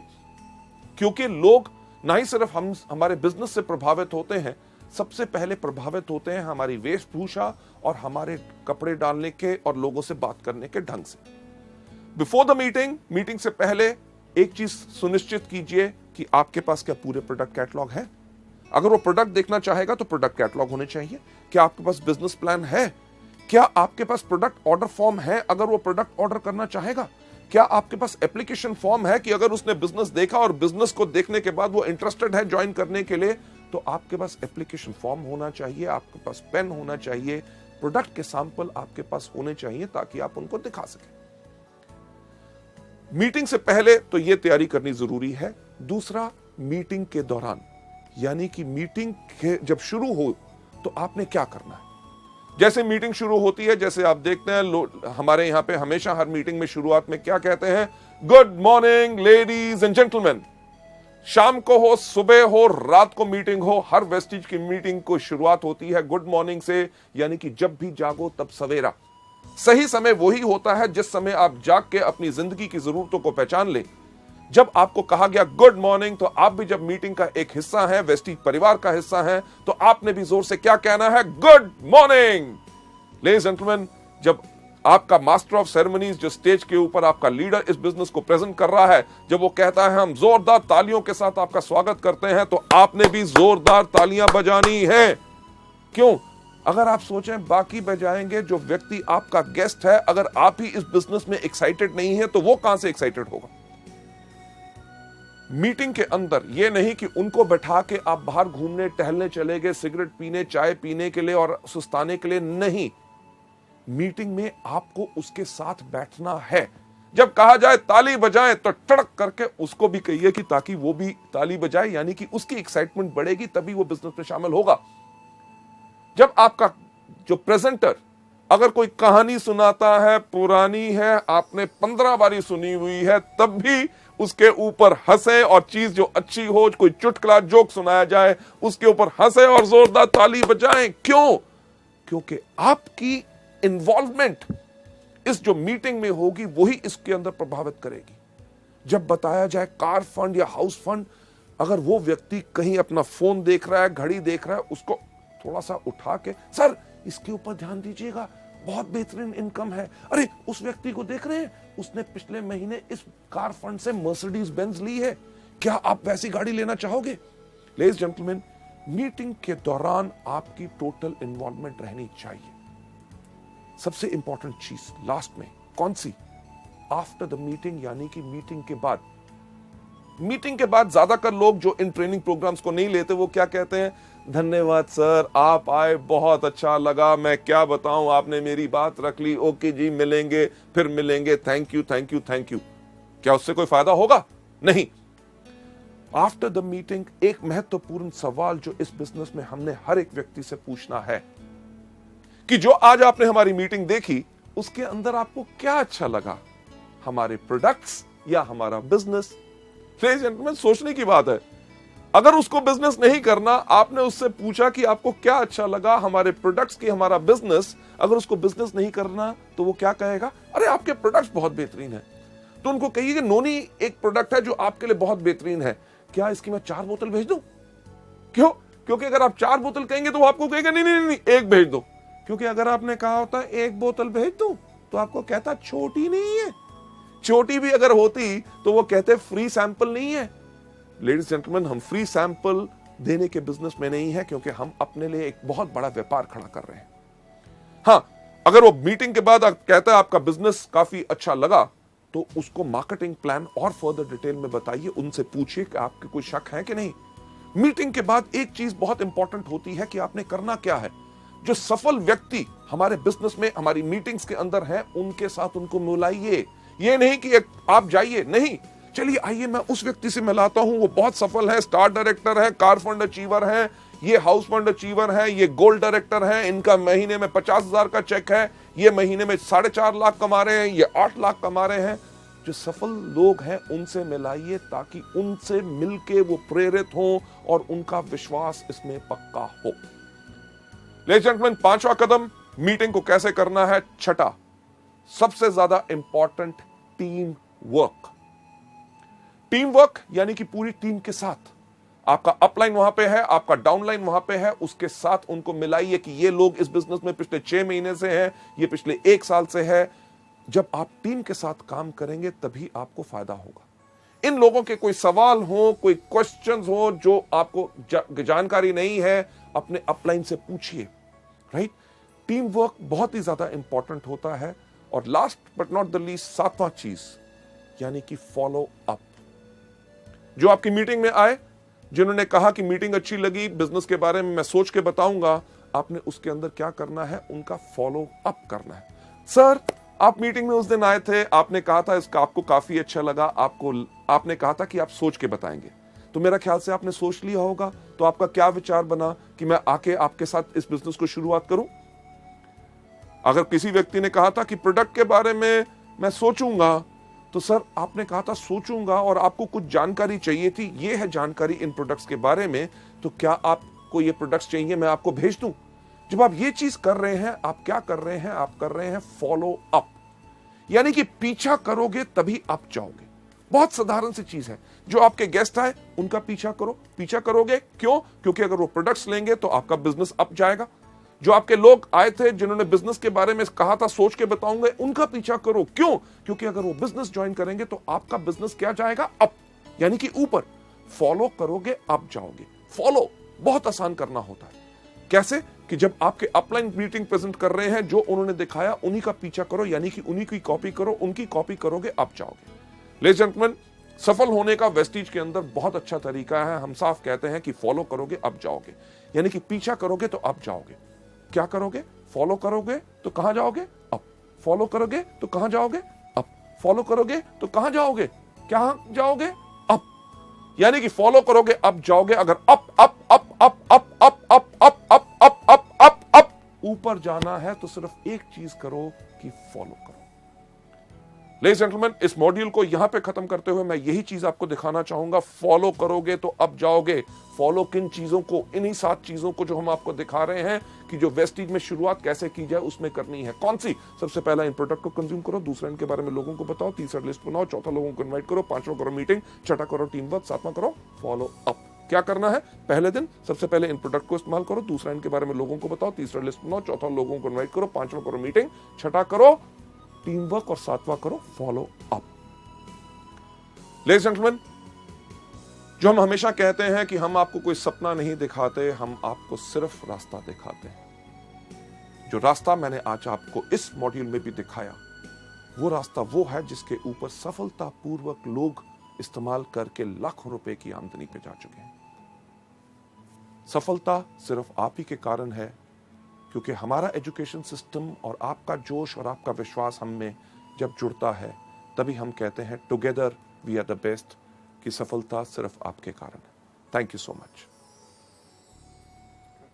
क्योंकि लोग ना ही सिर्फ हमारे बिजनेस से प्रभावित होते हैं, सबसे पहले प्रभावित होते हैं हमारी वेशभूषा और हमारे कपड़े डालने के और लोगों से बात करने के ढंग से। बिफोर द मीटिंग से पहले एक चीज सुनिश्चित कीजिए कि आपके पास क्या पूरे प्रोडक्ट कैटलॉग है। अगर वो प्रोडक्ट देखना चाहेगा तो प्रोडक्ट कैटलॉग होने चाहिए। क्या आपके पास बिजनेस प्लान है? क्या आपके पास प्रोडक्ट ऑर्डर फॉर्म है अगर वो प्रोडक्ट ऑर्डर करना चाहेगा? क्या आपके पास एप्लीकेशन फॉर्म है कि अगर उसने बिजनेस देखा और बिजनेस को देखने के बाद वो इंटरेस्टेड है ज्वाइन करने के लिए, तो आपके पास एप्लीकेशन फॉर्म होना चाहिए, आपके पास पेन होना चाहिए, प्रोडक्ट के सैंपल आपके पास होने चाहिए ताकि आप उनको दिखा सकें। मीटिंग से पहले तो यह तैयारी करनी जरूरी है। दूसरा, मीटिंग के दौरान, यानी कि मीटिंग जब शुरू हो तो आपने क्या करना है। जैसे मीटिंग शुरू होती है, जैसे आप देखते हैं हमारे यहां पे हमेशा हर मीटिंग में शुरुआत में क्या कहते हैं, good morning ladies and gentleman. शाम को हो, सुबह हो, रात को मीटिंग हो, हर वेस्टिज की मीटिंग को शुरुआत होती है गुड मॉर्निंग से, यानी कि जब भी जागो तब सवेरा। सही समय वही होता है जिस समय आप जाग के अपनी जिंदगी की जरूरतों को पहचान ले। जब आपको कहा गया गुड मॉर्निंग, तो आप भी जब मीटिंग का एक हिस्सा है, वेस्टिज परिवार का हिस्सा है, तो आपने भी जोर से क्या कहना है, good morning. Ladies and gentleman, जब आपका मास्टर ऑफ सेरेमनीज, जो स्टेज के ऊपर आपका लीडर इस बिजनेस को प्रेजेंट कर रहा है, जब वो कहता है हम जोरदार तालियों के साथ आपका स्वागत करते हैं, तो आपने भी जोरदार तालियां बजानी है। क्यों? अगर आप सोचें बाकी बजाएंगे, जो व्यक्ति आपका गेस्ट है, अगर आप ही इस बिजनेस में एक्साइटेड नहीं है तो वो कहां से एक्साइटेड होगा। मीटिंग के अंदर यह नहीं कि उनको बैठा के आप बाहर घूमने टहलने चले गए, सिगरेट पीने, चाय पीने के लिए और सुस्ताने के लिए नहीं। मीटिंग में आपको उसके साथ बैठना है। जब कहा जाए ताली बजाएं तो टड़क करके उसको भी कहिए कि ताकि वो भी ताली बजाए, यानी कि उसकी एक्साइटमेंट बढ़ेगी, तभी वो बिजनेस में शामिल होगा। जब आपका जो प्रेजेंटर अगर कोई कहानी सुनाता है, पुरानी है, आपने 15 बारी सुनी हुई है, तब भी उसके ऊपर हंसे, और चीज जो अच्छी हो, कोई चुटकुला जोक सुनाया जाए, उसके ऊपर हंसे और जोरदार ताली बजाएं। क्यों? क्योंकि आपकी इन्वॉल्वमेंट इस जो मीटिंग में होगी वही इसके अंदर प्रभावित करेगी। जब बताया जाए कार फंड या हाउस फंड, अगर वो व्यक्ति कहीं अपना फोन देख रहा है, घड़ी देख रहा है, उसको थोड़ा सा उठा के, सर इसके ऊपर ध्यान दीजिएगा, बहुत बेहतरीन इनकम है। अरे उस व्यक्ति को देख रहे हैं, उसने पिछले महीने इस कार फंड से मर्सिडीज बेंज ली है, क्या आप वैसी गाड़ी लेना चाहोगे। लेडीज जेंटलमैन, मीटिंग के दौरान आपकी टोटल इन्वॉल्वमेंट रहनी चाहिए। सबसे इंपॉर्टेंट चीज लास्ट में कौन सी? आफ्टर द मीटिंग, यानी कि मीटिंग के बाद। मीटिंग के बाद ज्यादातर लोग जो इन ट्रेनिंग प्रोग्राम्स को नहीं लेते, वो क्या कहते हैं, धन्यवाद सर, आप आए, बहुत अच्छा लगा, मैं क्या बताऊं, आपने मेरी बात रख ली, ओके जी, मिलेंगे, फिर मिलेंगे, thank you thank you thank you. क्या उससे कोई फायदा होगा? नहीं। आफ्टर द मीटिंग एक महत्वपूर्ण सवाल जो इस बिजनेस में हमने हर एक व्यक्ति से पूछना है कि जो आज आपने हमारी मीटिंग देखी, उसके अंदर आपको क्या अच्छा लगा, हमारे प्रोडक्ट्स या हमारा बिजनेस। लेडीज एंड जेंटलमैन, सोचने की बात है। अगर उसको बिजनेस नहीं करना, आपने उससे पूछा कि आपको क्या अच्छा लगा, हमारे प्रोडक्ट्स की, हमारा बिजनेस, अगर उसको बिजनेस नहीं करना तो वो क्या कहेगा, अरे आपके प्रोडक्ट्स बहुत बेहतरीन है। तो उनको कहिए कि नोनी एक प्रोडक्ट है जो आपके लिए बहुत बेहतरीन है, क्या इसकी मैं 4 बोतल भेज दूं? क्यों? क्योंकि अगर आप 4 बोतल कहेंगे तो वो आपको कहेगा नहीं नहीं नहीं, एक भेज दो। क्योंकि अगर आपने कहा होता 1 बोतल भेज दूं, तो आपको कहता छोटी नहीं है। छोटी भी अगर होती तो वो कहते फ्री सैंपल नहीं है। लेडीज जेंटलमैन, हम फ्री सैंपल देने के बिजनेस में नहीं है, क्योंकि हम अपने लिए एक बहुत बड़ा व्यापार खड़ा कर रहे हैं। हां, अगर वो मीटिंग के बाद कहता है आपका बिजनेस काफी अच्छा लगा, तो उसको मार्केटिंग प्लान और फर्दर डिटेल में बताइए, उनसे पूछिए कि आपके कोई शक है कि नहीं। मीटिंग के बाद एक चीज बहुत इंपॉर्टेंट होती है कि आपने करना क्या है। जो सफल व्यक्ति हमारे बिजनेस में, हमारी मीटिंग्स के अंदर हैं, उनके साथ उनको मिलाइए। ये नहीं कि आप जाइए, नहीं, चलिए आइए मैं उस व्यक्ति से मिलाता हूं, वो बहुत सफल है, स्टार डायरेक्टर है, कार फंड अचीवर है, ये हाउस फंड अचीवर है, ये गोल्ड डायरेक्टर है, इनका महीने में 50,000 का चेक है, ये महीने में 4.5 लाख कमा रहे हैं, ये 8 लाख कमा रहे हैं। जो सफल लोग हैं उनसे मिलाइए ताकि उनसे मिलके वो प्रेरित हों और उनका विश्वास इसमें पक्का हो। लेडीज एंड जेंटलमैन, 5वां कदम मीटिंग को कैसे करना है। छठा, सबसे ज्यादा important, team work. Team work यानी कि पूरी टीम के साथ, आपका अपलाइन वहां पे है, आपका डाउनलाइन वहां पे है, उसके साथ उनको मिलाइए कि ये लोग इस बिजनेस में पिछले 6 महीने से हैं, ये पिछले 1 साल से है। जब आप टीम के साथ काम करेंगे तभी आपको फायदा होगा। इन लोगों के कोई सवाल हो, कोई क्वेश्चंस हो जो आपको जानकारी नहीं है, अपने अपलाइन से पूछिए, राइट। टीम वर्क बहुत ही ज्यादा इंपॉर्टेंट होता है। और last but not the least, 7वां चीज यानी कि फॉलो अप। जो आपकी मीटिंग में आए, जिन्होंने कहा कि मीटिंग अच्छी लगी, बिजनेस के बारे में मैं सोच के बताऊंगा, आपने उसके अंदर क्या करना है, उनका फॉलो अप करना है। सर, आप मीटिंग में उस दिन आए थे, आपने कहा था इसका आपको काफी अच्छा लगा, आपने कहा था कि आप सोच के बताएंगे, तो मेरा ख्याल से आपने सोच लिया होगा। तो आपका क्या विचार बना कि मैं आके आपके साथ इस बिजनेस को शुरुआत करूं? अगर किसी व्यक्ति ने कहा था कि प्रोडक्ट के बारे में मैं सोचूंगा, तो सर आपने कहा था सोचूंगा और आपको कुछ जानकारी चाहिए थी, ये है जानकारी इन प्रोडक्ट्स के बारे में, तो क्या आपको ये प्रोडक्ट्स चाहिए, मैं आपको भेज दूं? जब आप ये चीज कर रहे हैं, आप क्या कर रहे हैं, आप कर रहे हैं फॉलो अप, यानी कि पीछा करोगे तभी आप जाओगे। बहुत साधारण सी चीज है। जो आपके गेस्ट आए उनका पीछा करो। पीछा करोगे क्यों? क्योंकि अगर वो प्रोडक्ट्स लेंगे तो आपका बिजनेस अप जाएगा। जो आपके लोग आए थे जिन्होंने बिजनेस के बारे में कहा था सोच के बताऊंगा, उनका पीछा करो। क्यों? क्योंकि अगर वो बिजनेस ज्वाइन करेंगे तो आपका बिजनेस क्या जाएगा? अप, यानी कि ऊपर। फॉलो करोगे अप जाओगे। फॉलो बहुत आसान करना होता है। कैसे? कि जब आपके अपलाइन मीटिंग प्रेजेंट कर रहे हैं, जो उन्होंने दिखाया उन्हीं का पीछा करो, यानी कि उन्हीं की कॉपी करो, उनकी कॉपी करोगे अप जाओगे। लेडीज एंड जेंटलमैन, सफल होने का वेस्टीज के अंदर बहुत अच्छा तरीका है। हम साफ कहते हैं कि फॉलो करोगे अप जाओगे, यानी कि पीछा करोगे तो अप जाओगे। क्या करोगे? फॉलो करोगे तो कहां जाओगे? अप। फॉलो करोगे तो कहां जाओगे? अप। फॉलो करोगे तो कहां जाओगे? क्या जाओगे? अप। यानी कि फॉलो करोगे अप जाओगे। अगर up up up up up up up up up up up up up ऊपर जाना है तो सिर्फ एक चीज करो कि फॉलो करो। लेडीज एंड जेंटलमैन, इस मॉड्यूल को यहां पे खत्म करते हुए मैं यही चीज आपको दिखाना चाहूंगा। फॉलो करोगे तो अब जाओगे। फॉलो किन चीजों को? इन्हीं 7 चीजों को जो हम आपको दिखा रहे हैं कि जो वेस्टीज में शुरुआत कैसे की जाए उसमें करनी है। कौन सी? सबसे पहला इन प्रोडक्ट को कंज्यूम करो, दूसरा इनके बारे में लोगों को बताओ, तीसरा लिस्ट बनाओ, चौथा लोगों को इन्वाइट करो, 5वां करो मीटिंग, छठा करो टीम वर्क, 7वां करो फॉलो अप। क्या करना है? पहले दिन सबसे पहले इन प्रोडक्ट को इस्तेमाल करो, दूसरा इनके बारे में लोगों को बताओ, तीसरा लिस्ट बनाओ, चौथा लोगों को इन्वाइट करो, 5वां करो मीटिंग, छठा करो टीम वर्क और 7वां करो follow up. Ladies and gentleman, जो हम हमेशा कहते हैं कि हम आपको कोई सपना नहीं दिखाते, हम आपको सिर्फ रास्ता दिखाते हैं। जो रास्ता मैंने आज आपको इस मॉड्यूल में भी दिखाया, वो रास्ता वो है जिसके ऊपर सफलतापूर्वक लोग इस्तेमाल करके लाखों रुपए की आमदनी पे जा चुके हैं। सफलता सिर्फ आप ही के कारण है, क्योंकि हमारा एजुकेशन सिस्टम और आपका जोश और आपका विश्वास हम में जब जुड़ता है, तभी हम कहते हैं together we are the best, कि सफलता सिर्फ आपके कारण है। Thank you so much.